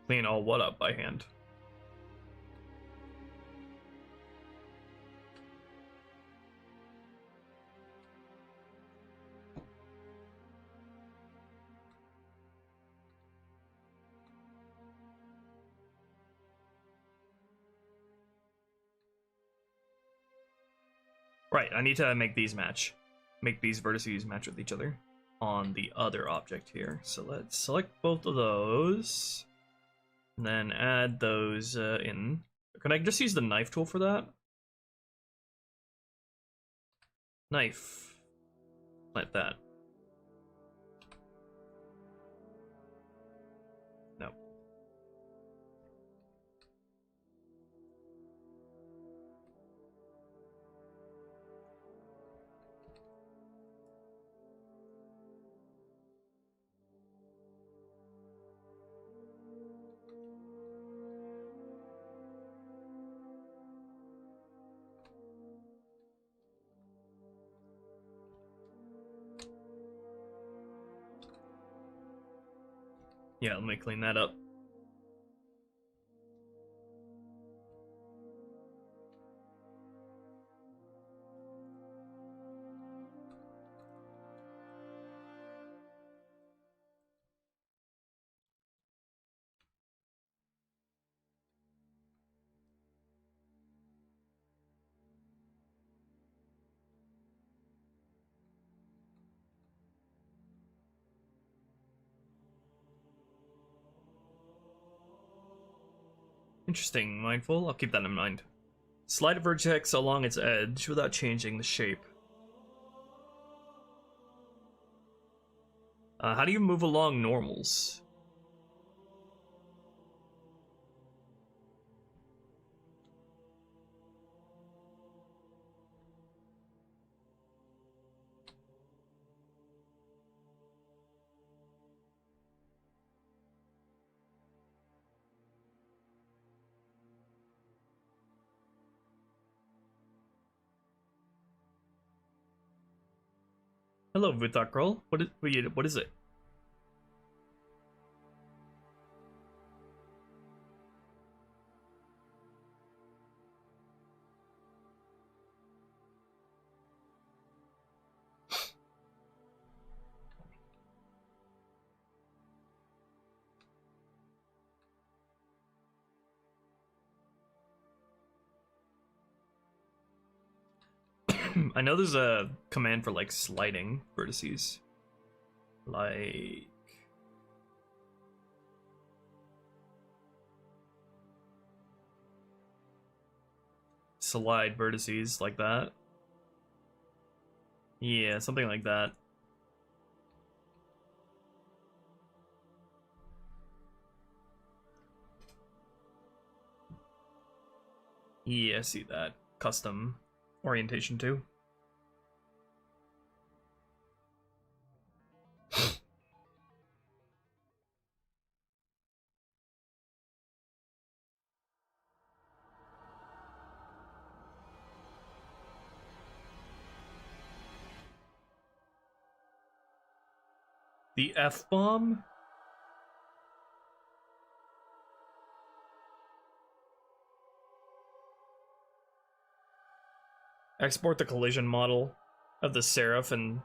S1: Clean all what up by hand? Right, I need to make these match. Make these vertices match with each other on the other object here. So let's select both of those. And then add those in. Can I just use the knife tool for that? Knife. Like that. No. Yeah, let me clean that up. Interesting, mindful. I'll keep that in mind. Slide a vertex along its edge without changing the shape. How do you move along normals? Hello, Vutakrol. What is it? I know there's a command for like sliding vertices. Like slide vertices like that. Yeah, something like that. Yeah, I see that. Custom orientation too. The F-bomb? Export the collision model of the Seraph, and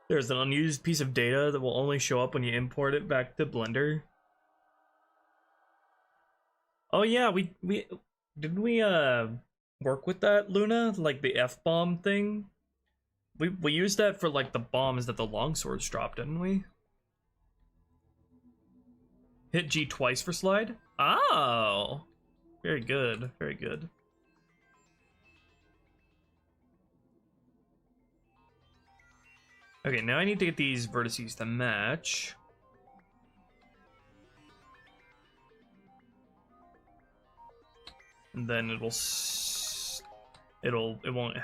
S1: there's an unused piece of data that will only show up when you import it back to Blender. Oh yeah, we didn't we work with that, Luna? Like the F-bomb thing? We used that for like the bombs that the longswords dropped, didn't we? Hit G twice for slide? Oh! Very good, very good. Okay, now I need to get these vertices to match. And then it won't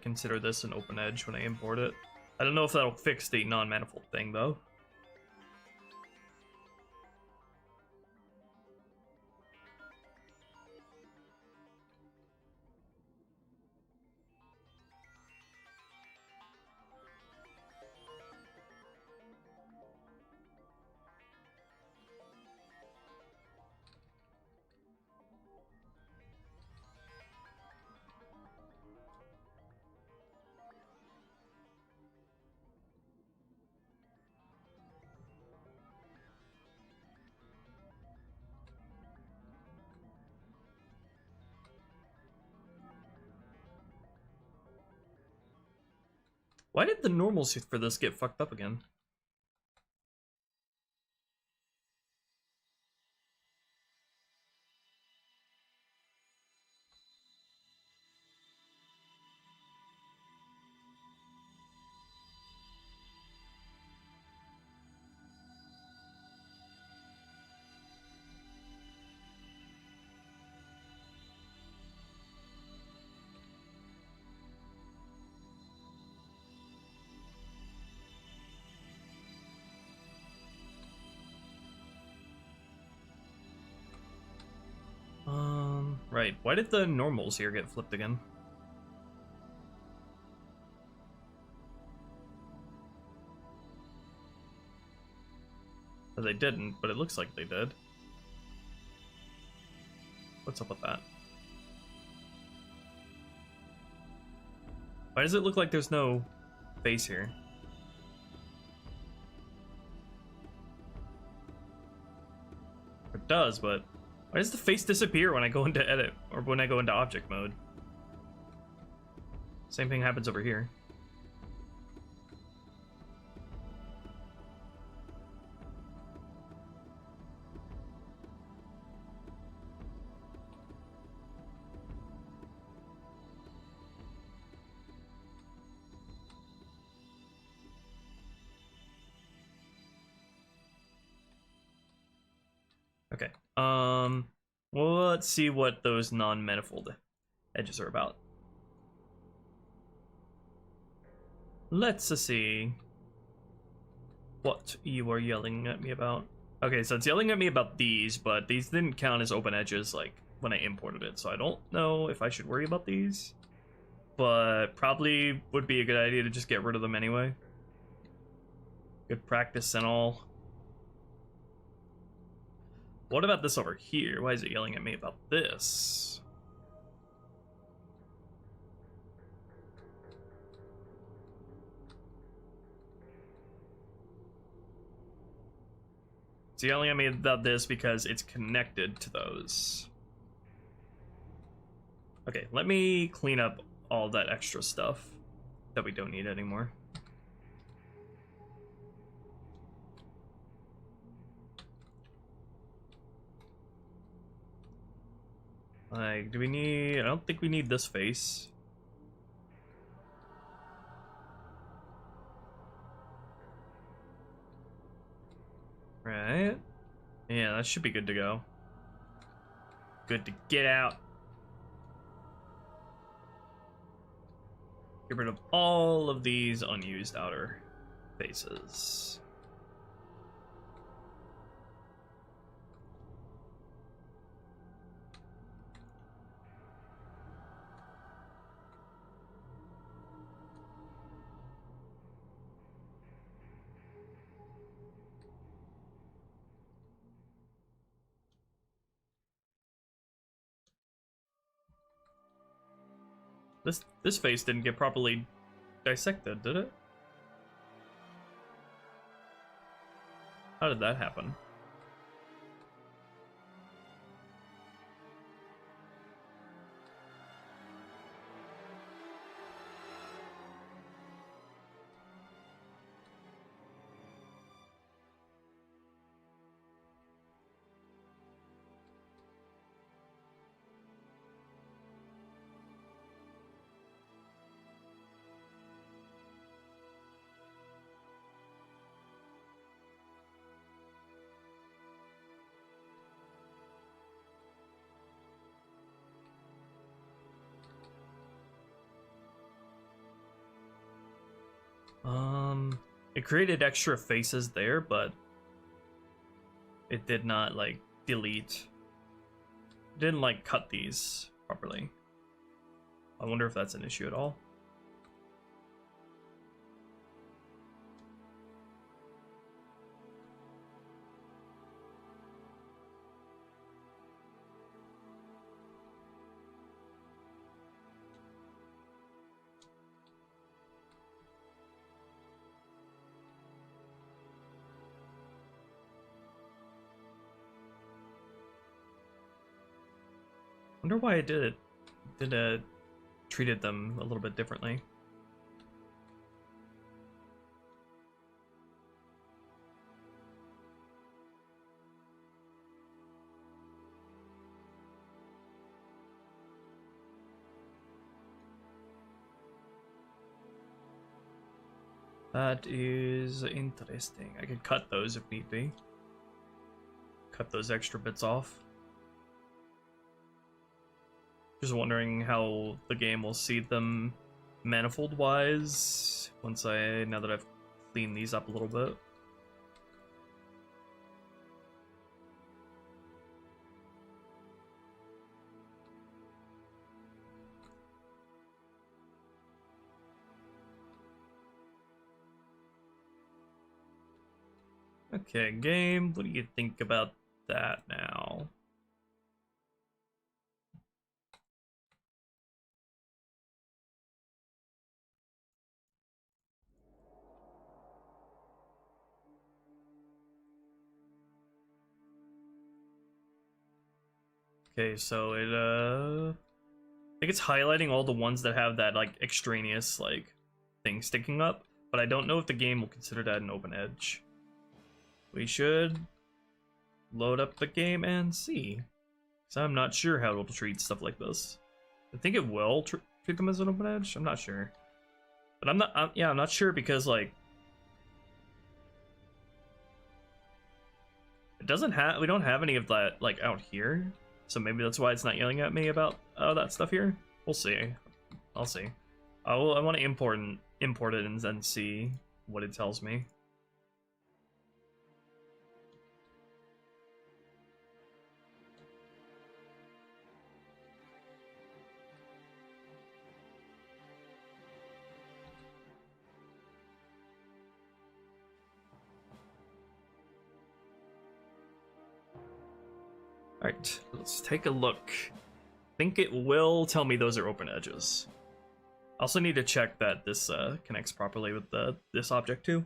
S1: consider this an open edge when I import it. I don't know if that'll fix the non-manifold thing though. Why did the normals for this get fucked up again? Right. Why did the normals here get flipped again? They didn't, but it looks like they did. What's up with that? Why does it look like there's no face here? It does, but why does the face disappear when I go into edit or when I go into object mode? Same thing happens over here. Okay. Well, let's see what those non-manifold edges are about. Let's see what you are yelling at me about. Okay, so it's yelling at me about these, but these didn't count as open edges like when I imported it, so I don't know if I should worry about these. But probably would be a good idea to just get rid of them anyway. Good practice and all. What about this over here? Why is it yelling at me about this? It's yelling at me about this because it's connected to those. Okay, let me clean up all that extra stuff that we don't need anymore. Like, do we need... I don't think we need this face. Right? Yeah, that should be good to go. Good to get out. Get rid of all of these unused outer faces. This face didn't get properly dissected, did it? How did that happen? It created extra faces there, but it did not, like, delete. It didn't, like, cut these properly. I wonder if that's an issue at all. Wonder why it did it. Treated them a little bit differently. That is interesting. I could cut those if need be. Cut those extra bits off. Just wondering how the game will see them manifold wise now that I've cleaned these up a little bit. Okay, game, what do you think about that now? Okay, so it I think it's highlighting all the ones that have that like extraneous like thing sticking up, but I don't know if the game will consider that an open edge. We should load up the game and see. So I'm not sure how it'll treat stuff like this. I think it will treat them as an open edge. I'm not sure, but I'm not sure because like it doesn't have. We don't have any of that like out here, so maybe that's why it's not yelling at me about that stuff here. We'll see. I'll see. I want to import it and then see what it tells me. Alright, let's take a look. I think it will tell me those are open edges. I also need to check that this connects properly with this object too.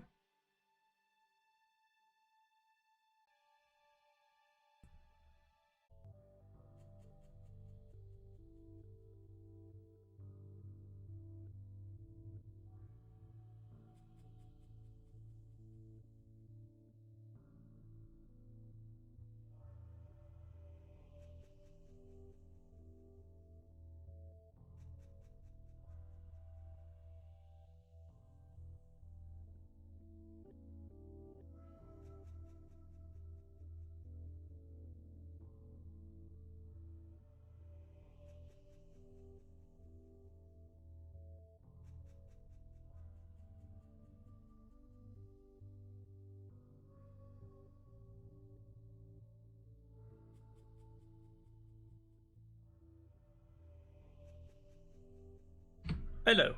S1: Hello.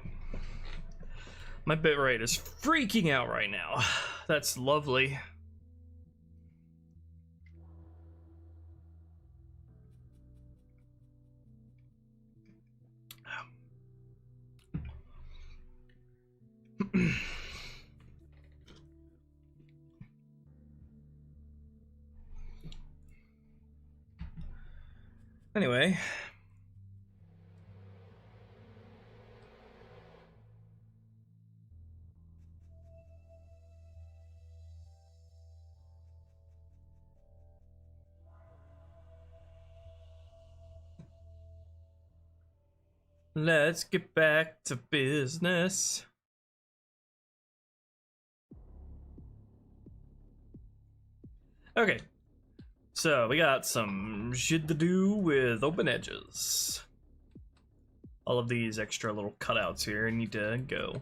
S1: My bitrate is freaking out right now. That's lovely. Anyway. Let's get back to business. Okay, so we got some shit to do with open edges. All of these extra little cutouts here need to go.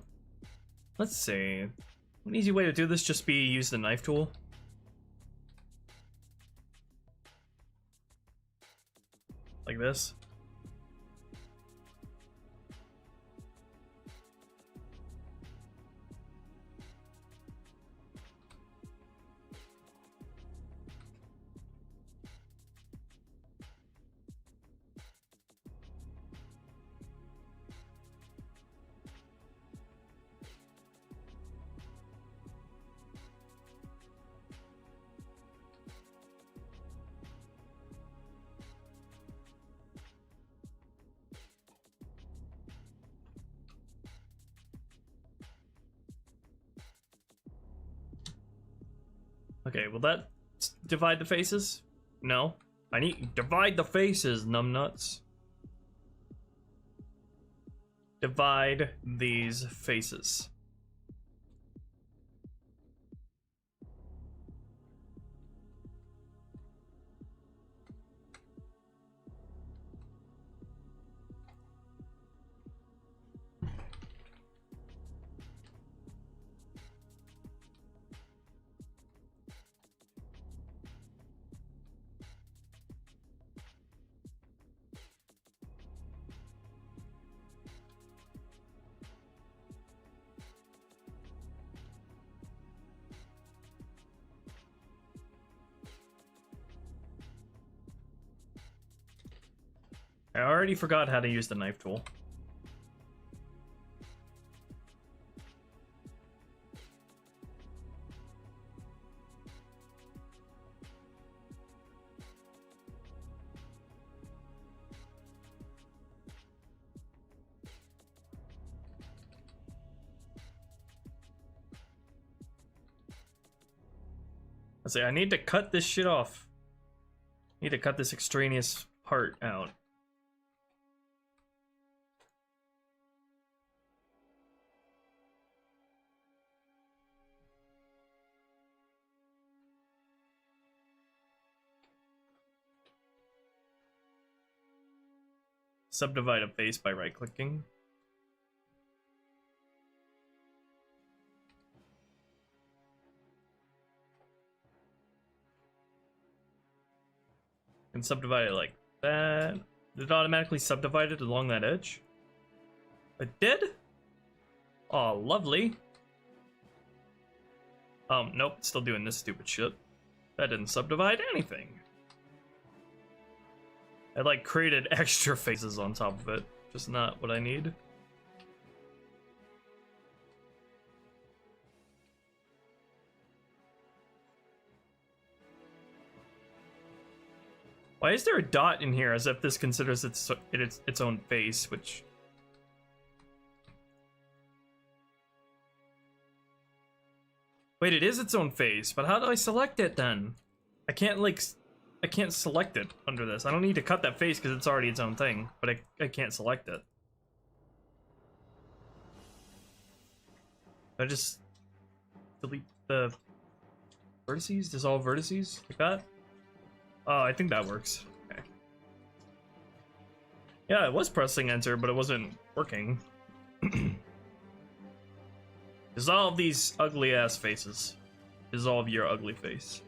S1: Let's see. An easy way to do this just be use the knife tool. Like this. Okay, will that divide the faces? No. I need divide the faces, numbnuts. Divide these faces. I already forgot how to use the knife tool. I say I need to cut this shit off. I need to cut this extraneous part out. Subdivide a face by right-clicking. And subdivide it like that. Did it automatically subdivide it along that edge? It did? Oh, lovely. Nope, still doing this stupid shit. That didn't subdivide anything. I like created extra faces on top of it. Just not what I need. Why is there a dot in here as if this considers its own face, which... Wait, it is its own face, but how do I select it then? I can't, like, I can't select it under this. I don't need to cut that face because it's already its own thing, but I can't select it. I just delete the vertices? Dissolve vertices? Like that? Oh, I think that works. Okay. Yeah, I was pressing enter, but it wasn't working. Dissolve these ugly ass faces. Dissolve your ugly face.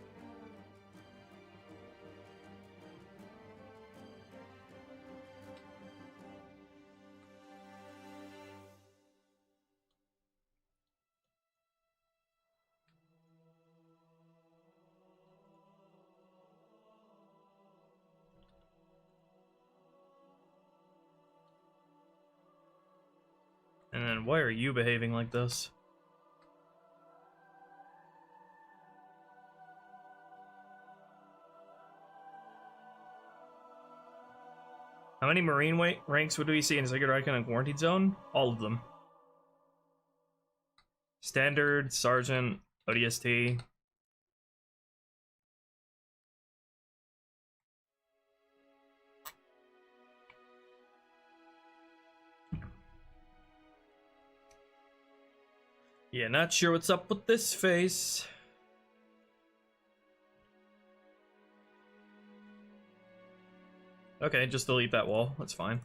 S1: And then why are you behaving like this? How many Marine ranks would we see in Sacred Icon and Quarantine Zone? All of them. Standard, Sergeant, ODST. Yeah, not sure what's up with this face. Okay, just delete that wall. That's fine.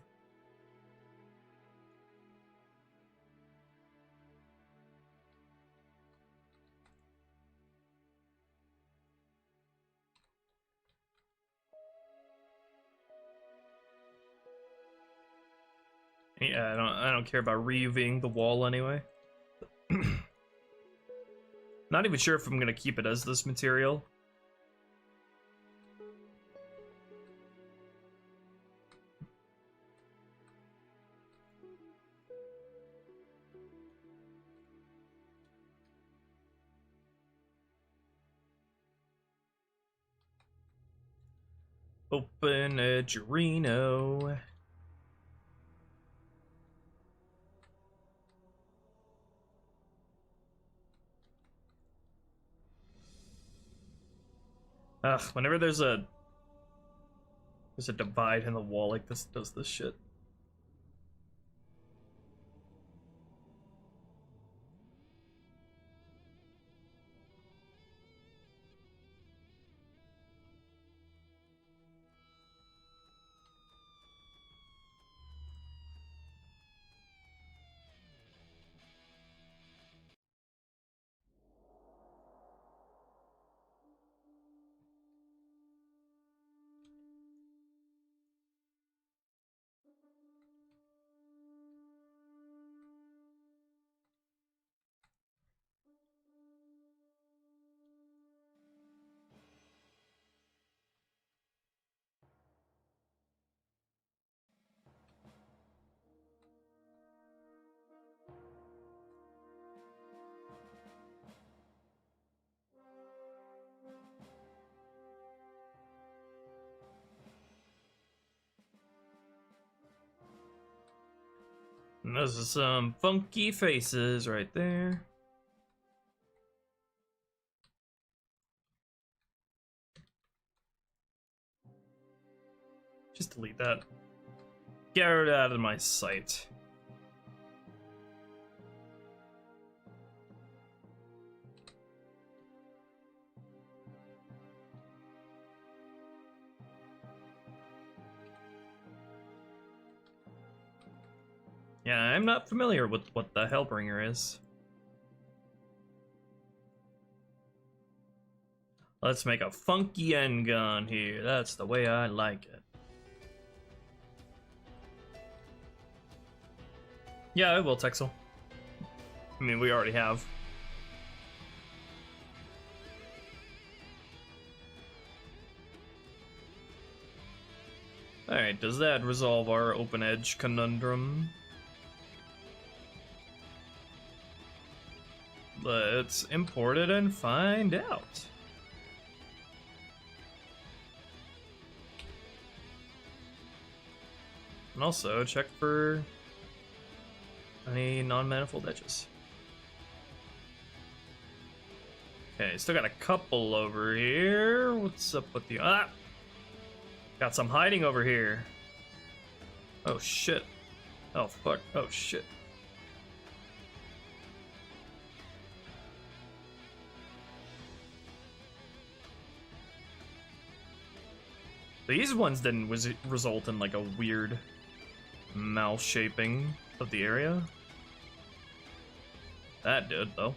S1: Yeah, I don't care about reUVing the wall anyway. Not even sure if I'm gonna keep it as this material. Open Edgerino. Ugh, whenever there's a divide in the wall like this, does this shit. Those are some funky faces right there. Just delete that. Get it out of my sight. Yeah, I'm not familiar with what the Hellbringer is. Let's make a funky endgun here. That's the way I like it. Yeah, I will, Texel. I mean, we already have. Alright, does that resolve our open edge conundrum? Let's import it and find out. And also check for any non-manifold edges. Okay, still got a couple over here. What's up with the... Ah! Got some hiding over here. Oh shit. Oh fuck. Oh shit. These ones didn't result in like a weird mouth shaping of the area. That did, though.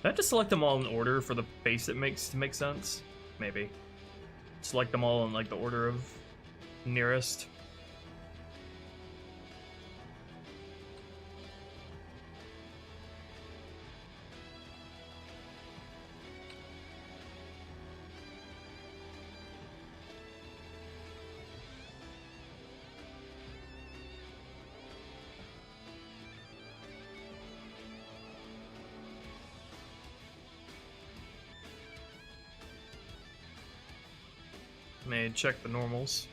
S1: I have to select them all in order for the face it makes to make sense. Maybe. Select them all in like the order of nearest. May check the normals.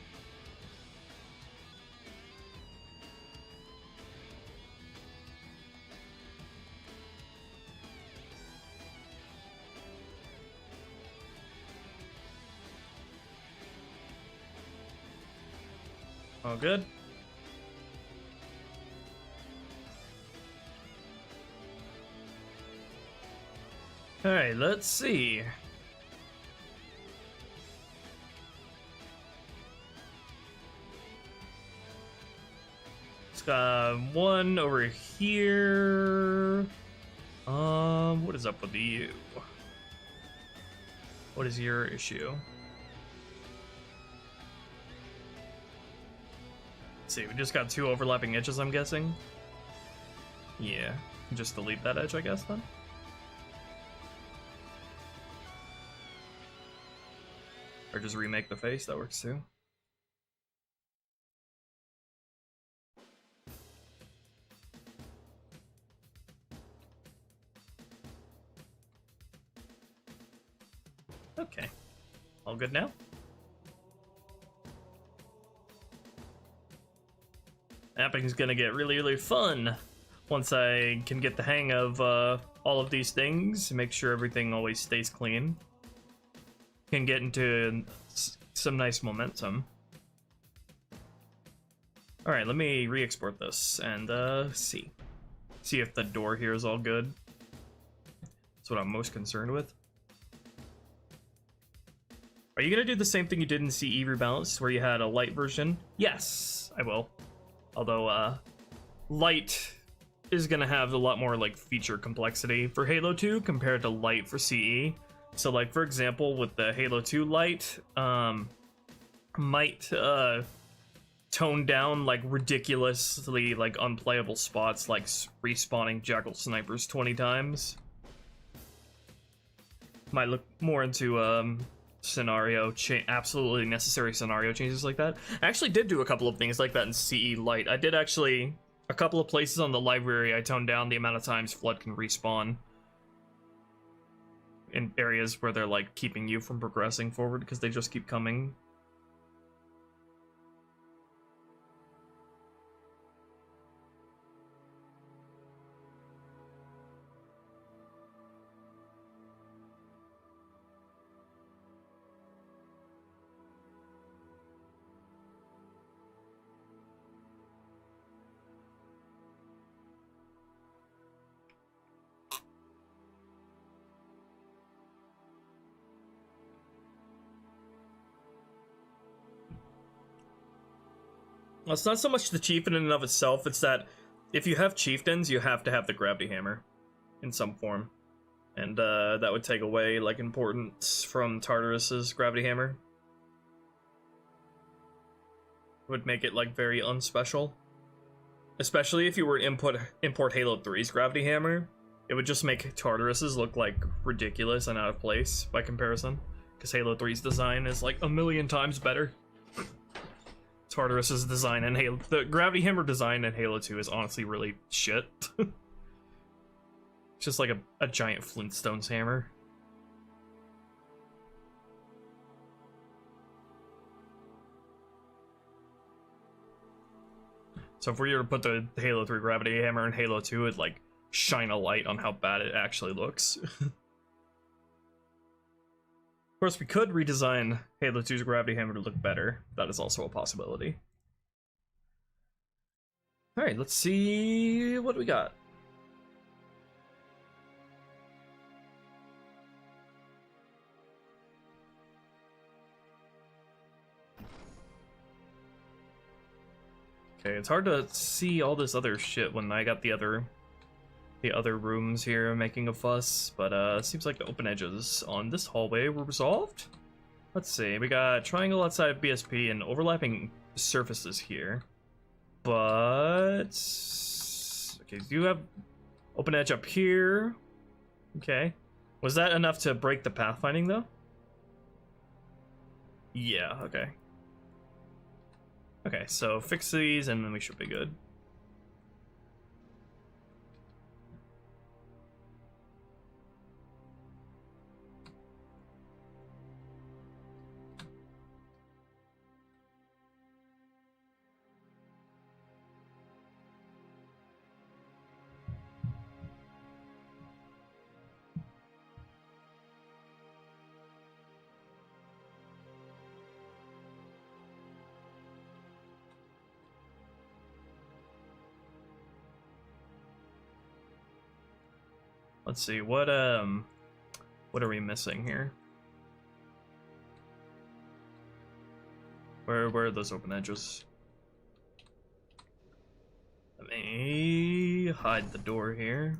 S1: All good. All right, let's see. One over here. What is up with you? What is your issue? Let's see, we just got two overlapping edges, I'm guessing. Yeah, just delete that edge, I guess, then. Or just remake the face, that works too. Okay, all good now? Mapping's gonna get really, really fun once I can get the hang of all of these things, make sure everything always stays clean. Can get into some nice momentum. Alright, let me re-export this and see if the door here is all good. That's what I'm most concerned with. Are you gonna do the same thing you did in CE Rebalanced, where you had a light version? Yes, I will. Although, light is gonna have a lot more, like, feature complexity for Halo 2 compared to light for CE. So, like, for example, with the Halo 2 light, might, tone down, like, ridiculously, like, unplayable spots, like respawning Jackal snipers 20 times. Might look more into, scenario, absolutely necessary scenario changes like that. I actually did do a couple of things like that in CE Lite. I did actually, a couple of places on the library, I toned down the amount of times Flood can respawn in areas where they're like keeping you from progressing forward because they just keep coming. Well, it's not so much the chieftain in and of itself, it's that if you have chieftains, you have to have the gravity hammer in some form. And that would take away, like, importance from Tartarus's gravity hammer. Would make it, like, very unspecial. Especially if you were to import Halo 3's gravity hammer, it would just make Tartarus's look, like, ridiculous and out of place by comparison. Because Halo 3's design is, like, a million times better. Tartarus's design and the gravity hammer design in Halo 2 is honestly really shit. Just like a giant Flintstones hammer. So if we were to put the Halo 3 gravity hammer in Halo 2, it'd like shine a light on how bad it actually looks. Of course, we could redesign Halo 2's gravity hammer to look better. That is also a possibility. Alright, let's see what we got. Okay, it's hard to see all this other shit when I got the other rooms here making a fuss, but it seems like the open edges on this hallway were resolved. Let's see, we got triangle outside of BSP and overlapping surfaces here. But okay, you have open edge up here. Okay. Was that enough to break the pathfinding though? Yeah, okay. Okay, so fix these and then we should be good. Let's see, what are we missing here? Where are those open edges? Let me hide the door here.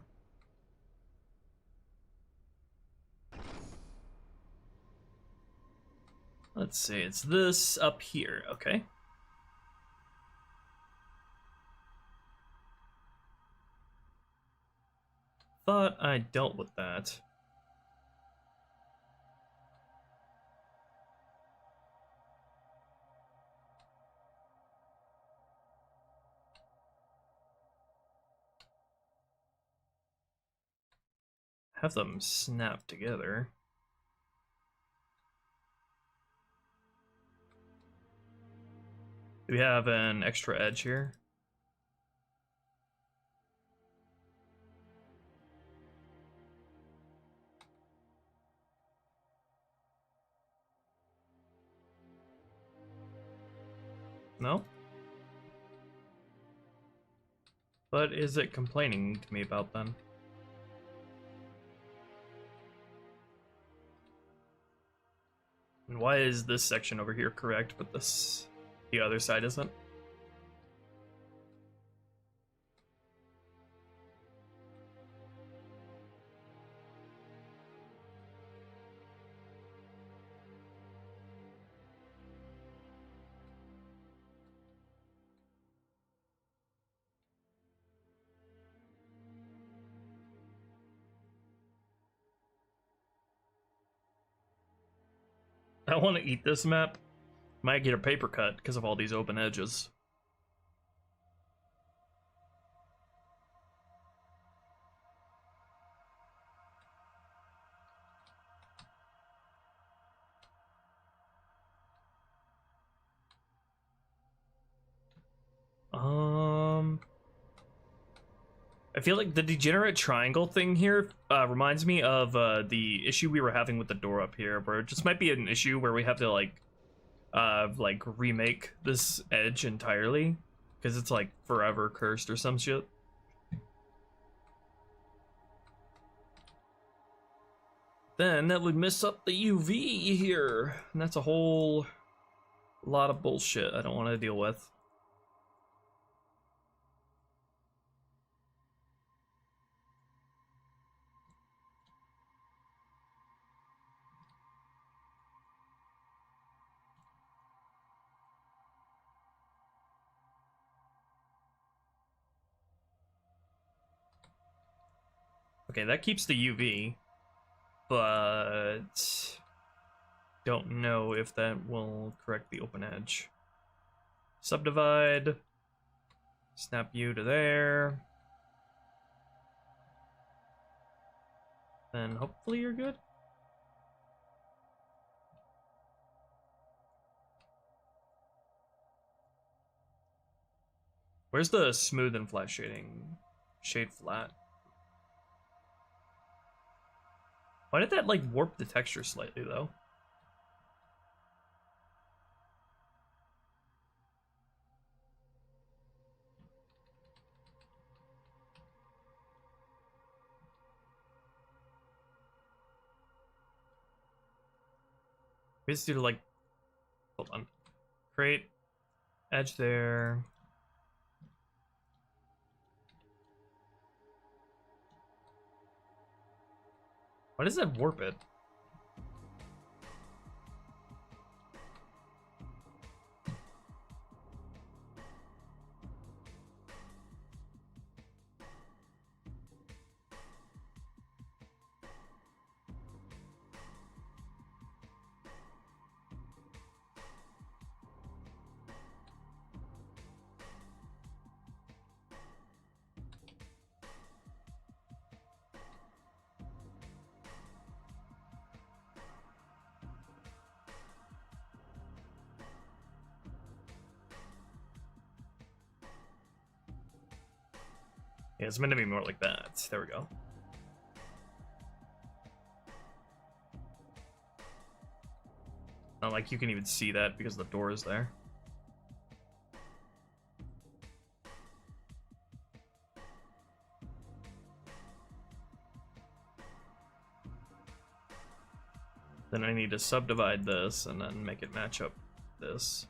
S1: Let's see, it's this up here, okay. Thought I dealt with that. Have them snap together. Do we have an extra edge here? No? What is it complaining to me about then? And why is this section over here correct, but the other side isn't? I want to eat this map. Might get a paper cut because of all these open edges. I feel like the degenerate triangle thing here reminds me of the issue we were having with the door up here, where it just might be an issue where we have to like remake this edge entirely because it's like forever cursed or some shit. Then that would mess up the UV here, and that's a whole lot of bullshit I don't want to deal with. Okay, that keeps the UV, but don't know if that will correct the open edge. Subdivide, snap you to there, then hopefully you're good. Where's the smooth and flat shading? Shade flat. Why did that, like, warp the texture slightly, though? We just do, like... Hold on. Create. Edge there. Why does that warp it? Yeah, it's meant to be more like that. There we go. Not like you can even see that because the door is there. Then I need to subdivide this and then make it match up this.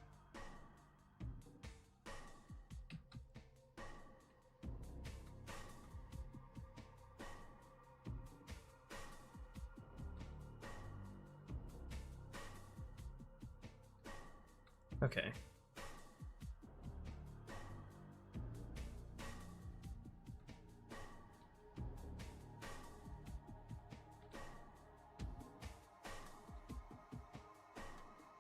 S1: Okay,